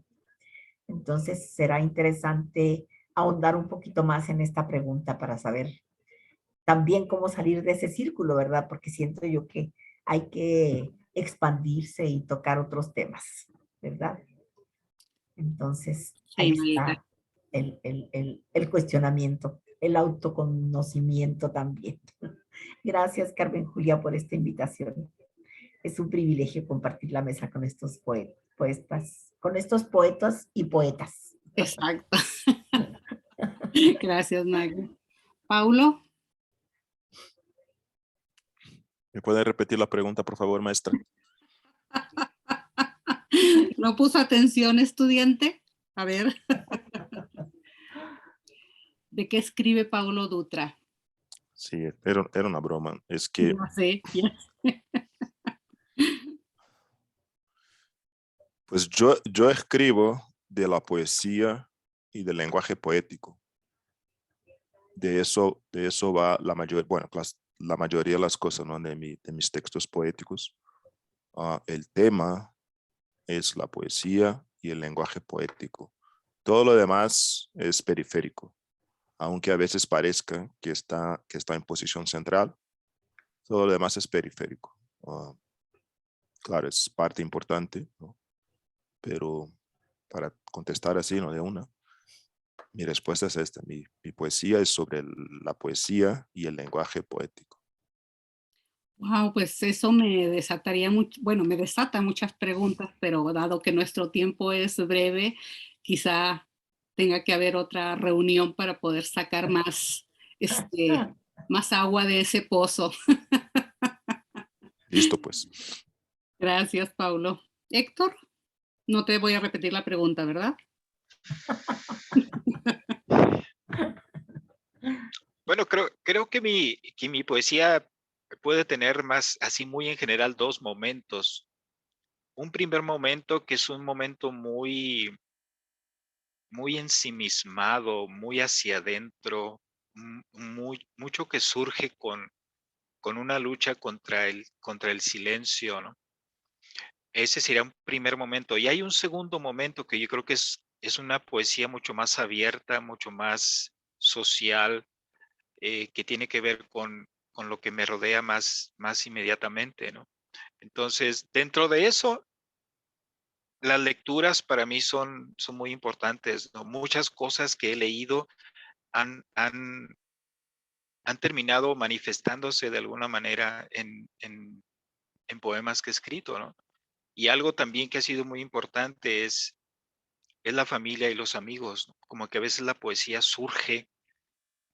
Entonces será interesante ahondar un poquito más en esta pregunta para saber también cómo salir de ese círculo, ¿verdad? Porque siento yo que hay que expandirse y tocar otros temas, ¿verdad? Entonces, Sí, ahí Maguita. está el cuestionamiento, el autoconocimiento también. Gracias, Carmen Julia, por esta invitación. Es un privilegio compartir la mesa con estos poetas, con estos poetas y poetas. Exacto. Gracias, Maggie. Paulo. ¿Me puede repetir la pregunta, por favor, maestra? ¿No puso atención, estudiante? A ver. ¿De qué escribe Paulo Dutra? Sí, era una broma. Es que Ya sé, ya sé. pues yo escribo de la poesía y del lenguaje poético. De eso va la mayoría, bueno, la mayoría de las cosas, ¿no? de mis textos poéticos. El tema es la poesía y el lenguaje poético. Todo lo demás es periférico, aunque a veces parezca que está en posición central. Todo lo demás es periférico. Claro, es parte importante, ¿no? Pero para contestar así, ¿no? De una, mi respuesta es esta. Mi poesía es sobre la poesía y el lenguaje poético. Wow, pues eso me desataría mucho, bueno, me desata muchas preguntas, pero dado que nuestro tiempo es breve, quizá tenga que haber otra reunión para poder sacar más agua de ese pozo. Listo, pues. Gracias, Paulo. Héctor, no te voy a repetir la pregunta, ¿verdad? Bueno, creo que mi poesía puede tener más, así muy en general, dos momentos. Un primer momento que es un momento muy, muy ensimismado, muy hacia adentro, mucho que surge con una lucha contra el silencio, ¿no? Ese sería un primer momento. Y hay un segundo momento que yo creo que es una poesía mucho más abierta, mucho más social, que tiene que ver con lo que me rodea más inmediatamente, ¿no? Entonces, dentro de eso, las lecturas para mí son muy importantes, ¿no? Muchas cosas que he leído han terminado manifestándose de alguna manera en poemas que he escrito, ¿no? Y algo también que ha sido muy importante es la familia y los amigos, ¿no? Como que a veces la poesía surge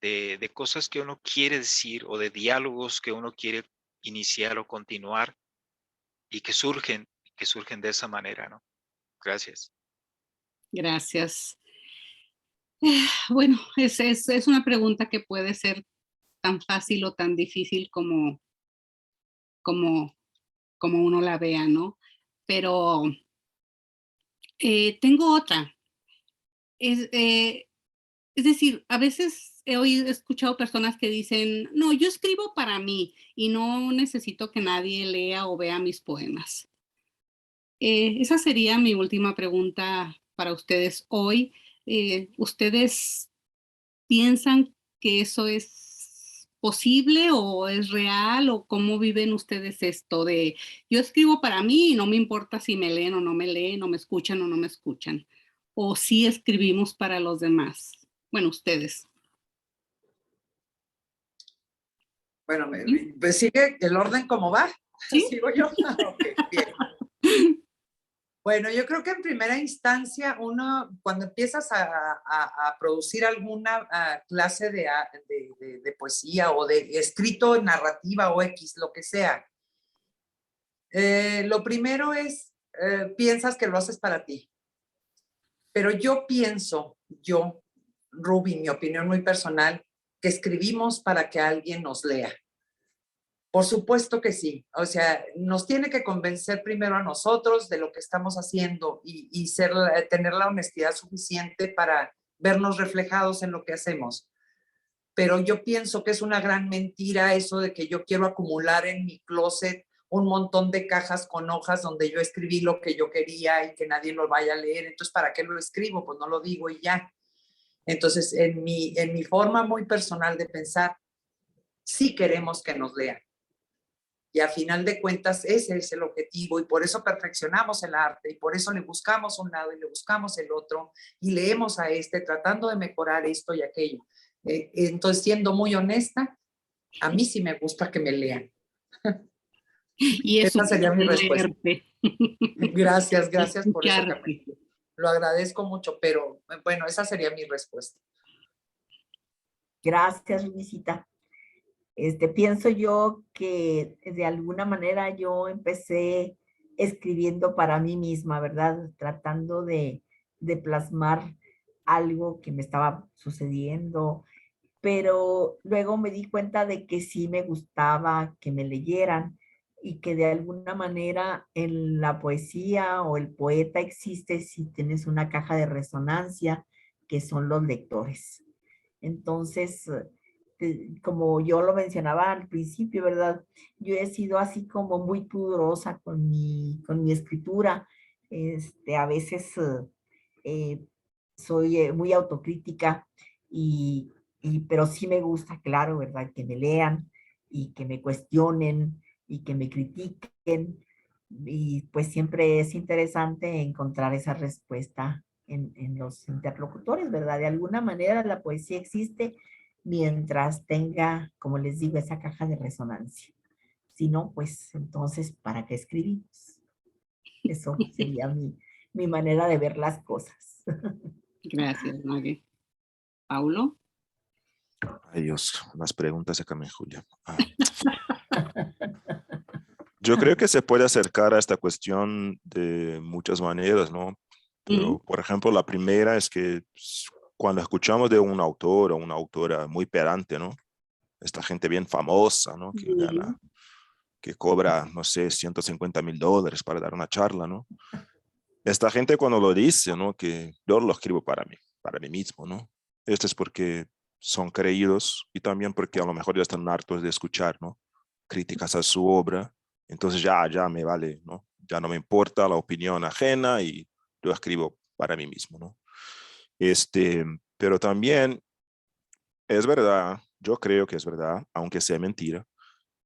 de cosas que uno quiere decir o de diálogos que uno quiere iniciar o continuar y que surgen de esa manera, ¿no? Gracias. Gracias. Bueno, es una pregunta que puede ser tan fácil o tan difícil como, como uno la vea, ¿no? Pero tengo otra. Es decir, a veces he escuchado personas que dicen, no, yo escribo para mí y no necesito que nadie lea o vea mis poemas. Esa sería mi última pregunta para ustedes hoy. ¿Ustedes piensan que eso es posible o es real o cómo viven ustedes esto de yo escribo para mí y no me importa si me leen o no me leen, o me escuchan o no me escuchan? ¿O sí escribimos para los demás? Bueno, ustedes. Bueno, pues sigue el orden como va. ¿Sí? ¿Sigo yo? Ok, bien. Bueno, yo creo que en primera instancia uno, cuando empiezas a producir alguna clase de poesía o de escrito, narrativa o X, lo que sea, lo primero es, piensas que lo haces para ti. Pero yo pienso, Ruby, mi opinión muy personal, que escribimos para que alguien nos lea. Por supuesto que sí. O sea, nos tiene que convencer primero a nosotros de lo que estamos haciendo y tener la honestidad suficiente para vernos reflejados en lo que hacemos. Pero yo pienso que es una gran mentira eso de que yo quiero acumular en mi closet un montón de cajas con hojas donde yo escribí lo que yo quería y que nadie lo vaya a leer. Entonces, ¿para qué lo escribo? Pues no lo digo y ya. Entonces, en mi forma muy personal de pensar, sí queremos que nos lean. Y a final de cuentas, ese es el objetivo y por eso perfeccionamos el arte y por eso le buscamos un lado y le buscamos el otro y leemos a tratando de mejorar esto y aquello. Entonces, siendo muy honesta, a mí sí me gusta que me lean. Y eso Esa sería mi respuesta. Gracias por eso, Carmen. Lo agradezco mucho, pero bueno, esa sería mi respuesta. Gracias, Luisita. Pienso yo que de alguna manera yo empecé escribiendo para mí misma, ¿verdad? Tratando de plasmar algo que me estaba sucediendo, pero luego me di cuenta de que sí me gustaba que me leyeran y que de alguna manera en la poesía o el poeta existe si tienes una caja de resonancia, que son los lectores. Entonces, como yo lo mencionaba al principio, ¿verdad? Yo he sido así como muy pudorosa con mi escritura. A veces soy muy autocrítica, pero sí me gusta, claro, ¿verdad? Que me lean y que me cuestionen y que me critiquen. Y pues siempre es interesante encontrar esa respuesta en los interlocutores, ¿verdad? De alguna manera la poesía existe mientras tenga, como les digo, esa caja de resonancia. Si no, pues entonces, ¿para qué escribimos? Eso sería mi manera de ver las cosas. Gracias, Maggie. ¿Paulo? Ay Dios, las preguntas de Carmen Julia. Yo creo que se puede acercar a esta cuestión de muchas maneras, ¿no? Pero, por ejemplo, la primera es que cuando escuchamos de un autor o una autora muy pedante, ¿no? Esta gente bien famosa, ¿no? Que gana, que cobra, no sé, $150,000 para dar una charla, ¿no? Esta gente cuando lo dice, ¿no? Que yo lo escribo para mí mismo, ¿no? Esto es porque son creídos y también porque a lo mejor ya están hartos de escuchar, ¿no? Críticas a su obra. Entonces ya me vale, ¿no? Ya no me importa la opinión ajena y yo escribo para mí mismo, ¿no? Pero también es verdad, yo creo que es verdad, aunque sea mentira,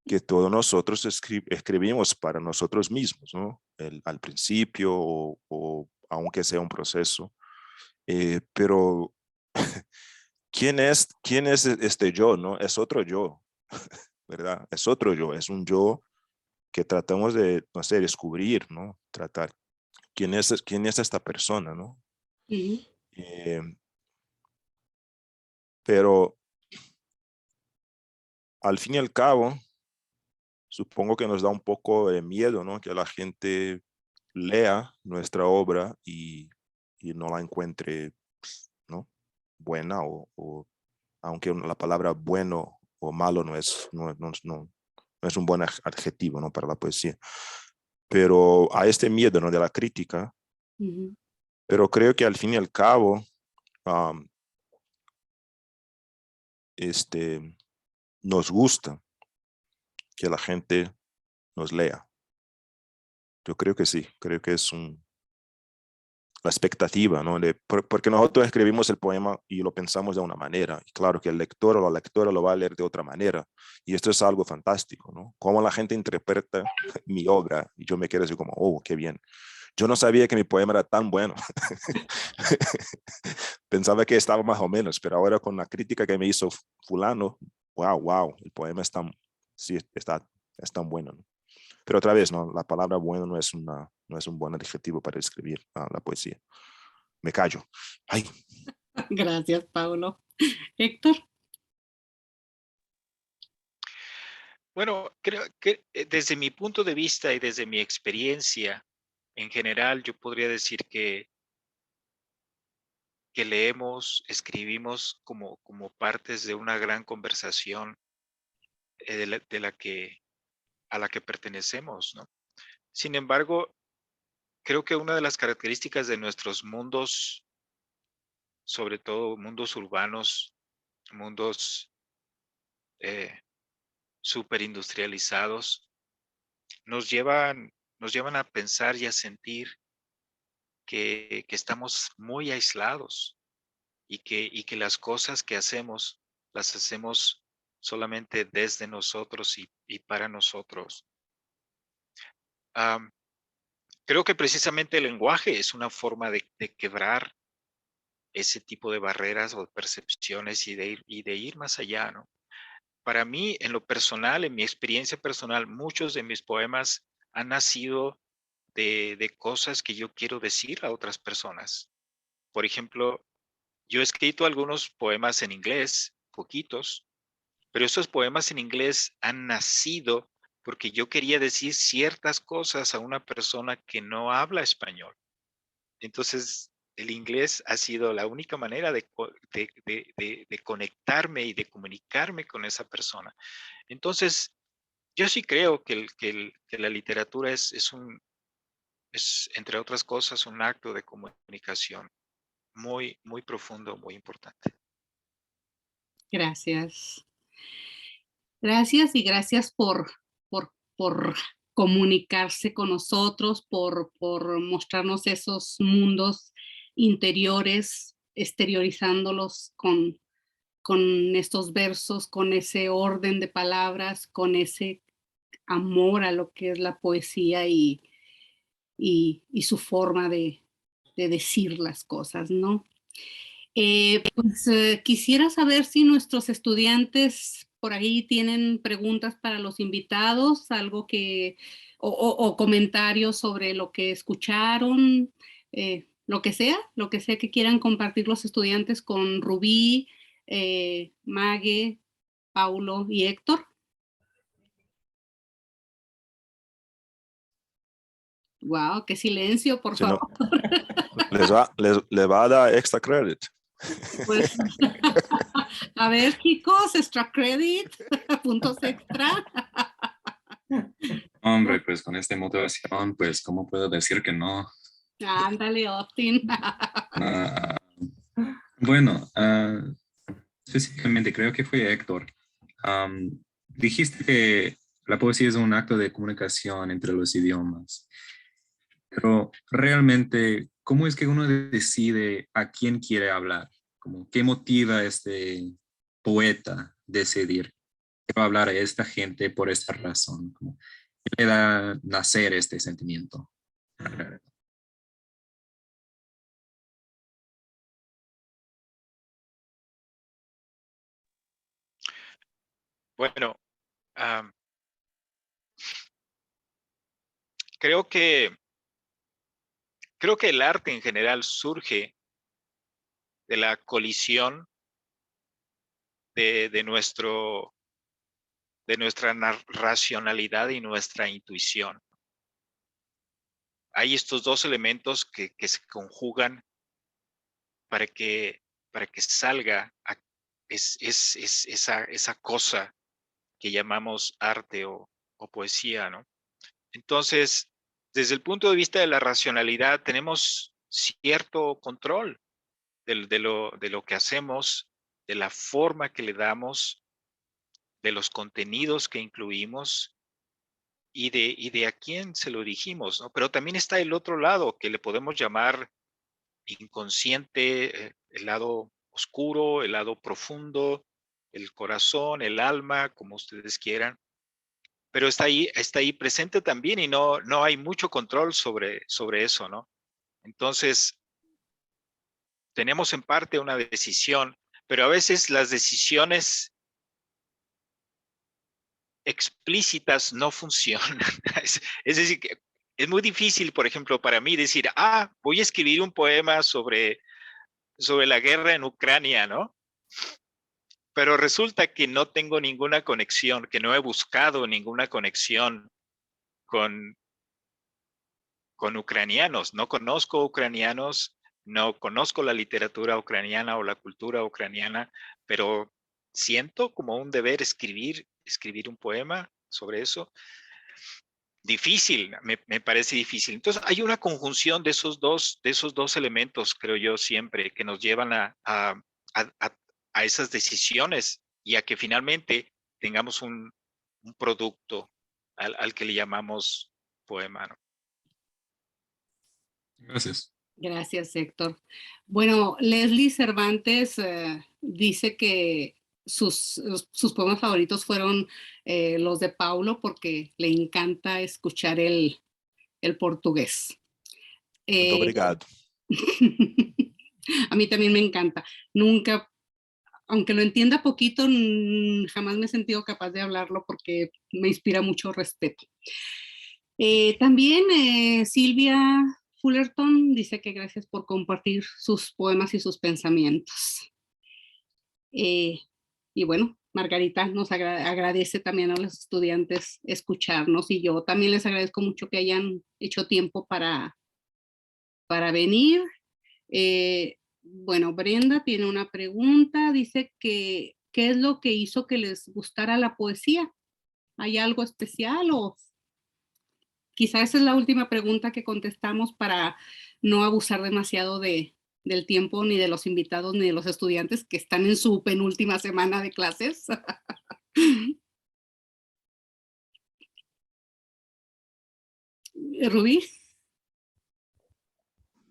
que todos nosotros escribimos para nosotros mismos, ¿no? Al principio o aunque sea un proceso. Pero ¿quién es este yo, no? Es otro yo, ¿verdad? Es otro yo, es un yo que tratamos de, no sé, descubrir, ¿no? Tratar. ¿Quién es esta persona, no? Ujú, Eh, pero al fin y al cabo, supongo que nos da un poco de miedo, ¿no? Que la gente lea nuestra obra y no la encuentre, ¿no? Buena o aunque la palabra bueno o malo no es un buen adjetivo, ¿no? Para la poesía. Pero a este miedo, ¿no? De la crítica, ujú. pero creo que al fin y al cabo, um, nos gusta que la gente nos lea. Yo creo que sí, creo que es la expectativa, ¿no? Porque nosotros escribimos el poema y lo pensamos de una manera, y claro que el lector o la lectora lo va a leer de otra manera, y esto es algo fantástico, ¿no? Cómo la gente interpreta mi obra, y yo me quedo así como, oh, qué bien. Yo no sabía que mi poema era tan bueno. Pensaba que estaba más o menos, pero ahora con la crítica que me hizo fulano, wow, el poema sí, es tan bueno, ¿no? Pero otra vez, ¿no? La palabra bueno no es un buen adjetivo para describir la poesía. Me callo. Ay, Gracias, Paulo. Héctor. Bueno, creo que desde mi punto de vista y desde mi experiencia en general, yo podría decir que leemos, escribimos como partes de una gran conversación a la que pertenecemos, ¿no? Sin embargo, creo que una de las características de nuestros mundos, sobre todo mundos urbanos, mundos superindustrializados, nos llevan a pensar y a sentir que estamos muy aislados y que las cosas que hacemos, las hacemos solamente desde nosotros y para nosotros. Am, Creo que precisamente el lenguaje es una forma de quebrar ese tipo de barreras o percepciones y de ir más allá, ¿no? Para mí, en lo personal, en mi experiencia personal, muchos de mis poemas han nacido de cosas que yo quiero decir a otras personas. Por ejemplo, yo he escrito algunos poemas en inglés, poquitos, pero esos poemas en inglés han nacido porque yo quería decir ciertas cosas a una persona que no habla español. Entonces, el inglés ha sido la única manera de conectarme y de comunicarme con esa persona. Entonces, yo sí creo que la literatura es, entre otras cosas, un acto de comunicación muy, muy profundo, muy importante. Gracias. Gracias y gracias por comunicarse con nosotros, por mostrarnos esos mundos interiores, exteriorizándolos con estos versos, con ese orden de palabras, con ese amor a lo que es la poesía y su forma de decir las cosas, ¿no? Quisiera saber si nuestros estudiantes por ahí tienen preguntas para los invitados, algo o comentarios sobre lo que escucharon, lo que sea que quieran compartir los estudiantes con Rubí, Mague, Paulo y Héctor. Wow, qué silencio, por si no, favor. les va a dar extra credit. Pues, a ver, chicos, extra credit, puntos extra. Hombre, pues con esta motivación, pues, ¿cómo puedo decir que no? Ándale, Austin. Ah, bueno, específicamente creo que fue Héctor. Dijiste que la poesía es un acto de comunicación entre los idiomas, pero realmente, ¿cómo es que uno decide a quién quiere hablar? Como, ¿qué motiva a este poeta decidir? quiero hablar a esta gente por esta razón. Como, ¿qué le da nacer este sentimiento? Bueno, creo que el arte en general surge de la colisión de nuestra racionalidad y nuestra intuición. Hay estos dos elementos que se conjugan para que salga esa cosa que llamamos arte o poesía, ¿no? Entonces, desde el punto de vista de la racionalidad, tenemos cierto control de lo que hacemos, de la forma que le damos, de los contenidos que incluimos y de a quién se lo dirigimos, ¿no? Pero también está el otro lado que le podemos llamar inconsciente, el lado oscuro, el lado profundo, el corazón, el alma, como ustedes quieran. Pero está ahí presente también y no hay mucho control sobre eso, ¿no? Entonces, tenemos en parte una decisión, pero a veces las decisiones explícitas no funcionan. Es decir, que es muy difícil, por ejemplo, para mí decir, voy a escribir un poema sobre la guerra en Ucrania, ¿no? Pero resulta que no tengo ninguna conexión, que no he buscado ninguna conexión con ucranianos. No conozco ucranianos, no conozco la literatura ucraniana o la cultura ucraniana, pero siento como un deber escribir un poema sobre eso. Difícil, me parece difícil. Entonces hay una conjunción de esos dos elementos, creo yo, siempre, que nos llevan a esas decisiones y a que finalmente tengamos un producto al que le llamamos poema, ¿no? Gracias. Gracias, Héctor. Bueno, Leslie Cervantes dice que sus poemas favoritos fueron los de Paulo porque le encanta escuchar el portugués. Muito obrigado. A mí también me encanta. Nunca, aunque lo entienda poquito, jamás me he sentido capaz de hablarlo porque me inspira mucho respeto. También Silvia Fullerton dice que gracias por compartir sus poemas y sus pensamientos. Y bueno, Margarita nos agradece también a los estudiantes escucharnos y yo también les agradezco mucho que hayan hecho tiempo para venir. Bueno, Brenda tiene una pregunta, dice que ¿qué es lo que hizo que les gustara la poesía? ¿Hay algo especial o quizá esa es la última pregunta que contestamos para no abusar demasiado del tiempo ni de los invitados ni de los estudiantes que están en su penúltima semana de clases? Rubí.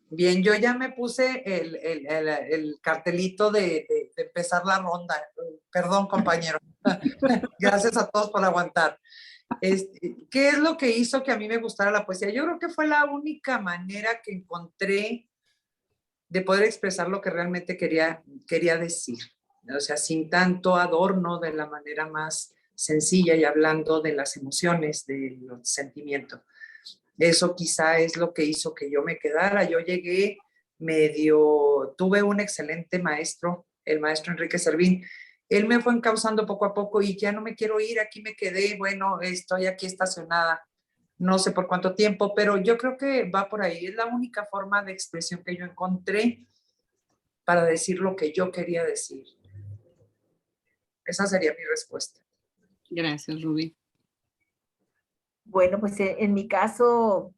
Bien, yo ya me puse el cartelito de empezar la ronda. Perdón, compañero. Gracias a todos por aguantar. ¿Qué es lo que hizo que a mí me gustara la poesía? Yo creo que fue la única manera que encontré de poder expresar lo que realmente quería decir. O sea, sin tanto adorno, de la manera más sencilla y hablando de las emociones, de los sentimientos. Eso quizá es lo que hizo que yo me quedara. Yo llegué tuve un excelente maestro, el maestro Enrique Servín. Él me fue encauzando poco a poco y ya no me quiero ir, aquí me quedé, bueno, estoy aquí estacionada, no sé por cuánto tiempo, pero yo creo que va por ahí. Es la única forma de expresión que yo encontré para decir lo que yo quería decir. Esa sería mi respuesta. Gracias, Rubí. Bueno, pues en mi caso,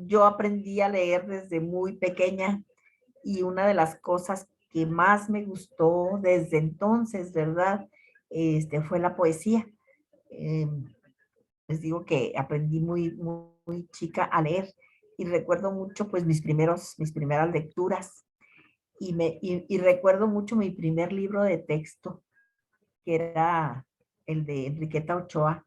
yo aprendí a leer desde muy pequeña y una de las cosas que más me gustó desde entonces, ¿verdad? Fue la poesía. Les digo que aprendí muy chica a leer y recuerdo mucho pues mis primeras lecturas y recuerdo mucho mi primer libro de texto, que era el de Enriqueta Ochoa.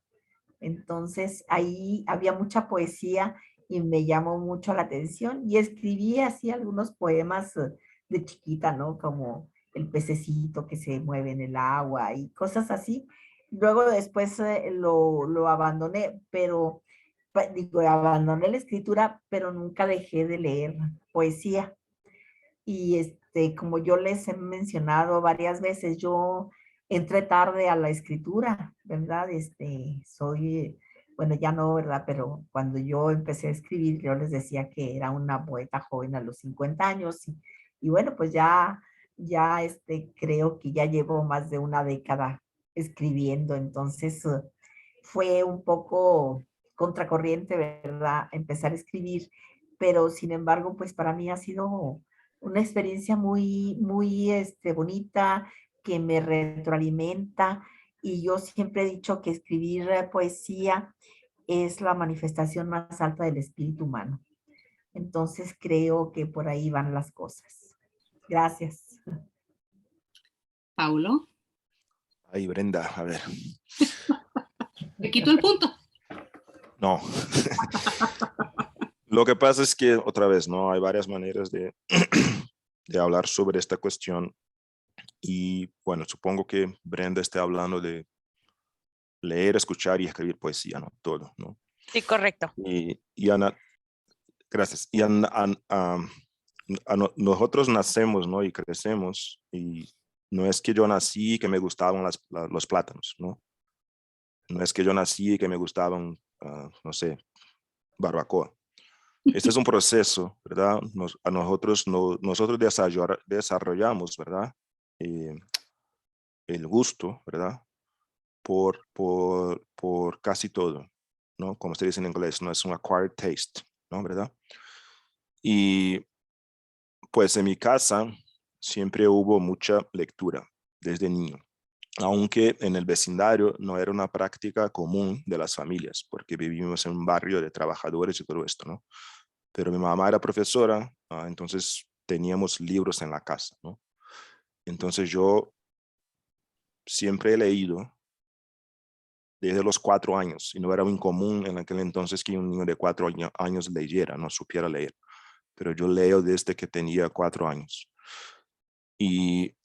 Entonces ahí había mucha poesía y me llamó mucho la atención y escribí así algunos poemas de chiquita, ¿no? Como el pececito que se mueve en el agua y cosas así. Luego después lo abandoné, pero digo, abandoné la escritura, pero nunca dejé de leer poesía. Y como yo les he mencionado varias veces, yo entré tarde a la escritura, ¿verdad? Soy, bueno, ya no, ¿verdad? Pero cuando yo empecé a escribir, yo les decía que era una poeta joven a los 50 años y bueno, pues ya creo que ya llevo más de una década escribiendo, entonces fue un poco contracorriente, ¿verdad? Empezar a escribir, pero sin embargo, pues para mí ha sido una experiencia muy, muy bonita, que me retroalimenta. Y yo siempre he dicho que escribir poesía es la manifestación más alta del espíritu humano. Entonces creo que por ahí van las cosas. Gracias. Paulo, Ay, Brenda, a ver. ¿te quito el punto? No. Lo que pasa es que, otra vez, ¿no? Hay varias maneras de, de hablar sobre esta cuestión. Y bueno, supongo que Brenda esté hablando de leer, escuchar y escribir poesía, ¿no? Todo, ¿no? Sí, correcto. Y Ana, gracias. Y nosotros nacemos, ¿no? Y crecemos. Y no es que yo nací y que me gustaban los plátanos, ¿no? No es que yo nací y que me gustaban, no sé, barbacoa. Este es un proceso, ¿verdad? Nosotros desarrollamos, ¿verdad? El gusto, ¿verdad? Por casi todo, ¿no? Como se dice en inglés, no es un acquired taste, ¿no? ¿Verdad? Y pues en mi casa siempre hubo mucha lectura desde niño, aunque en el vecindario no era una práctica común de las familias, porque vivimos en un barrio de trabajadores y todo esto, ¿no? Pero mi mamá era profesora, entonces teníamos libros en la casa, ¿no? Entonces yo siempre he leído desde los 4 años, y no era muy común en aquel entonces que un niño de 4 años leyera, no supiera leer, pero yo leo desde que tenía 4 años. Y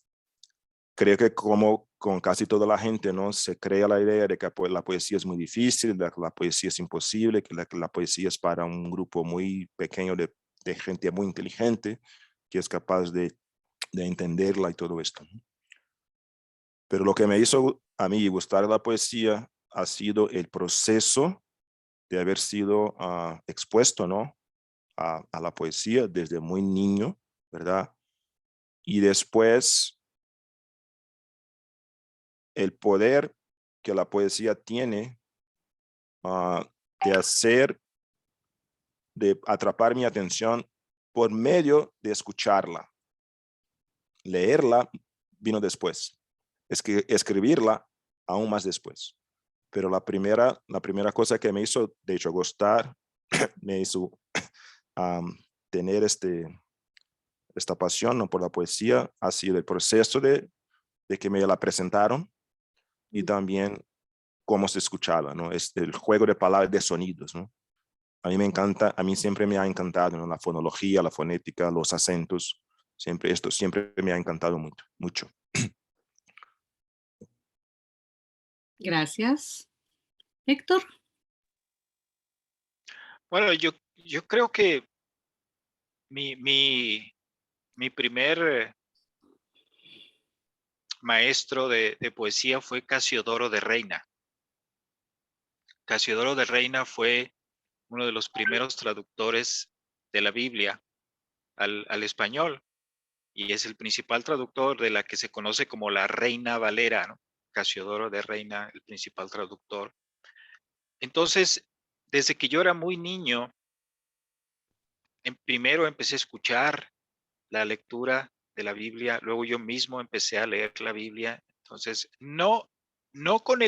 creo que como con casi toda la gente, ¿no? Se crea la idea de que la poesía es muy difícil, de que la poesía es imposible, que la poesía es para un grupo muy pequeño de gente muy inteligente, que es capaz de entenderla y todo esto. Pero lo que me hizo a mí gustar la poesía ha sido el proceso de haber sido expuesto, ¿no? A la poesía desde muy niño, ¿verdad? Y después el poder que la poesía tiene de hacer, de atrapar mi atención por medio de escucharla. Leerla vino después. Es que escribirla aún más después. Pero la primera cosa que me hizo, de hecho, gustar, me hizo tener esta pasión, ¿no? Por la poesía, ha sido el proceso de que me la presentaron y también cómo se escuchaba, ¿no? Es el juego de palabras, de sonidos, ¿no? A mí me encanta, a mí siempre me ha encantado, ¿no? La fonología, la fonética, los acentos, esto siempre me ha encantado mucho, mucho. Gracias. Héctor. Bueno, yo creo que mi primer maestro de poesía fue Casiodoro de Reina. Casiodoro de Reina fue uno de los primeros traductores de la Biblia al español y es el principal traductor de la que se conoce como la Reina Valera, ¿no? Casiodoro de Reina, el principal traductor. Entonces, desde que yo era muy niño, primero empecé a escuchar la lectura de la Biblia, luego yo mismo empecé a leer la Biblia. Entonces, no con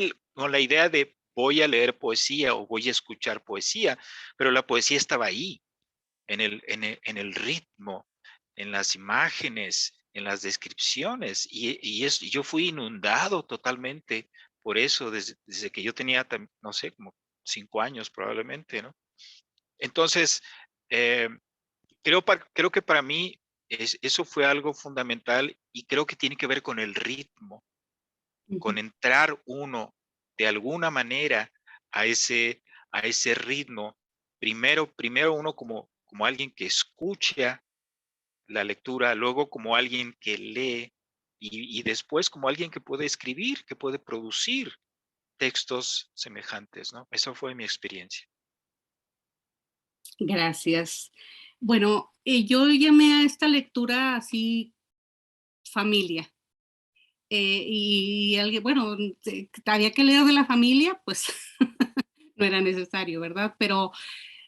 la idea de voy a leer poesía o voy a escuchar poesía, pero la poesía estaba ahí, en el ritmo, en las imágenes, en las descripciones, y yo fui inundado totalmente por eso desde que yo tenía, no sé, como 5 años probablemente, ¿no? Entonces, creo que para mí eso fue algo fundamental y creo que tiene que ver con el ritmo, con entrar uno de alguna manera a ese ritmo. Primero uno como alguien que escucha la lectura, luego como alguien que lee y después como alguien que puede escribir, que puede producir textos semejantes, ¿no? Esa fue mi experiencia. Gracias. Bueno, yo llamé a esta lectura así familia. Y alguien, bueno, había que leer de la familia, pues no era necesario, ¿verdad? Pero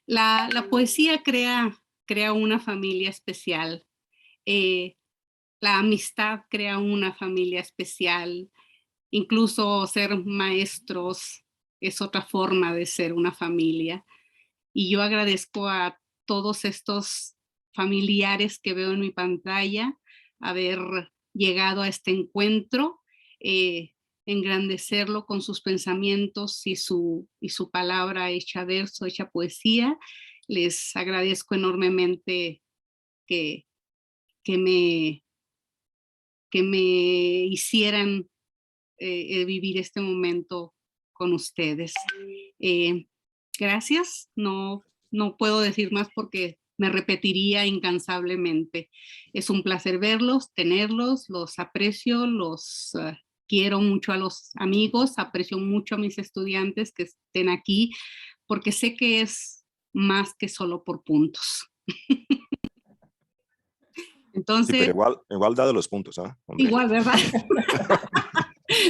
la poesía crea una familia especial. La amistad crea una familia especial. Incluso ser maestros es otra forma de ser una familia. Y yo agradezco a todos estos familiares que veo en mi pantalla haber llegado a este encuentro, engrandecerlo con sus pensamientos y su palabra hecha verso, hecha poesía. Les agradezco enormemente que me hicieran vivir este momento con ustedes. Gracias, no puedo decir más porque me repetiría incansablemente. Es un placer verlos, tenerlos, los aprecio, los quiero mucho a los amigos, aprecio mucho a mis estudiantes que estén aquí, porque sé que es más que solo por puntos. Entonces, Sí, pero igual dado los puntos, ¿ah? Igual, ¿verdad?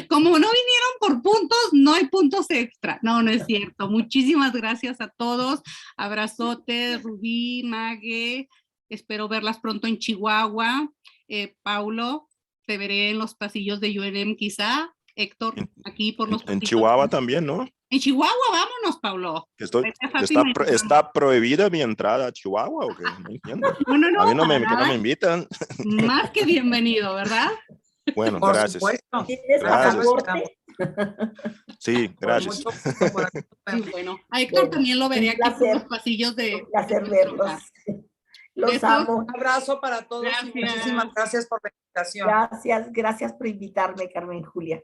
Como no vinieron por puntos, no hay puntos extra. No, no es cierto. Muchísimas gracias a todos. Abrazotes, Rubí, Mague. Espero verlas pronto en Chihuahua. Paulo, te veré en los pasillos de UNM quizá. Héctor, aquí por los En pasillos. Chihuahua también, ¿no? En Chihuahua, vámonos, Paulo. ¿Está prohibida mi entrada a Chihuahua o qué? No entiendo. No, A mí no me nada. invitan. Más que bienvenido, ¿verdad? Bueno, Por gracias. supuesto. ¿Tienes Gracias. pasaporte? Sí, gracias. Por mucho gusto por aquí. Sí, bueno, a Héctor también lo veré Un aquí por placer. los pasillos de... Un placer de verlos. Los Besos. amo. Un abrazo para todos y Gracias. muchísimas gracias por la invitación. Gracias por invitarme, Carmen Julia.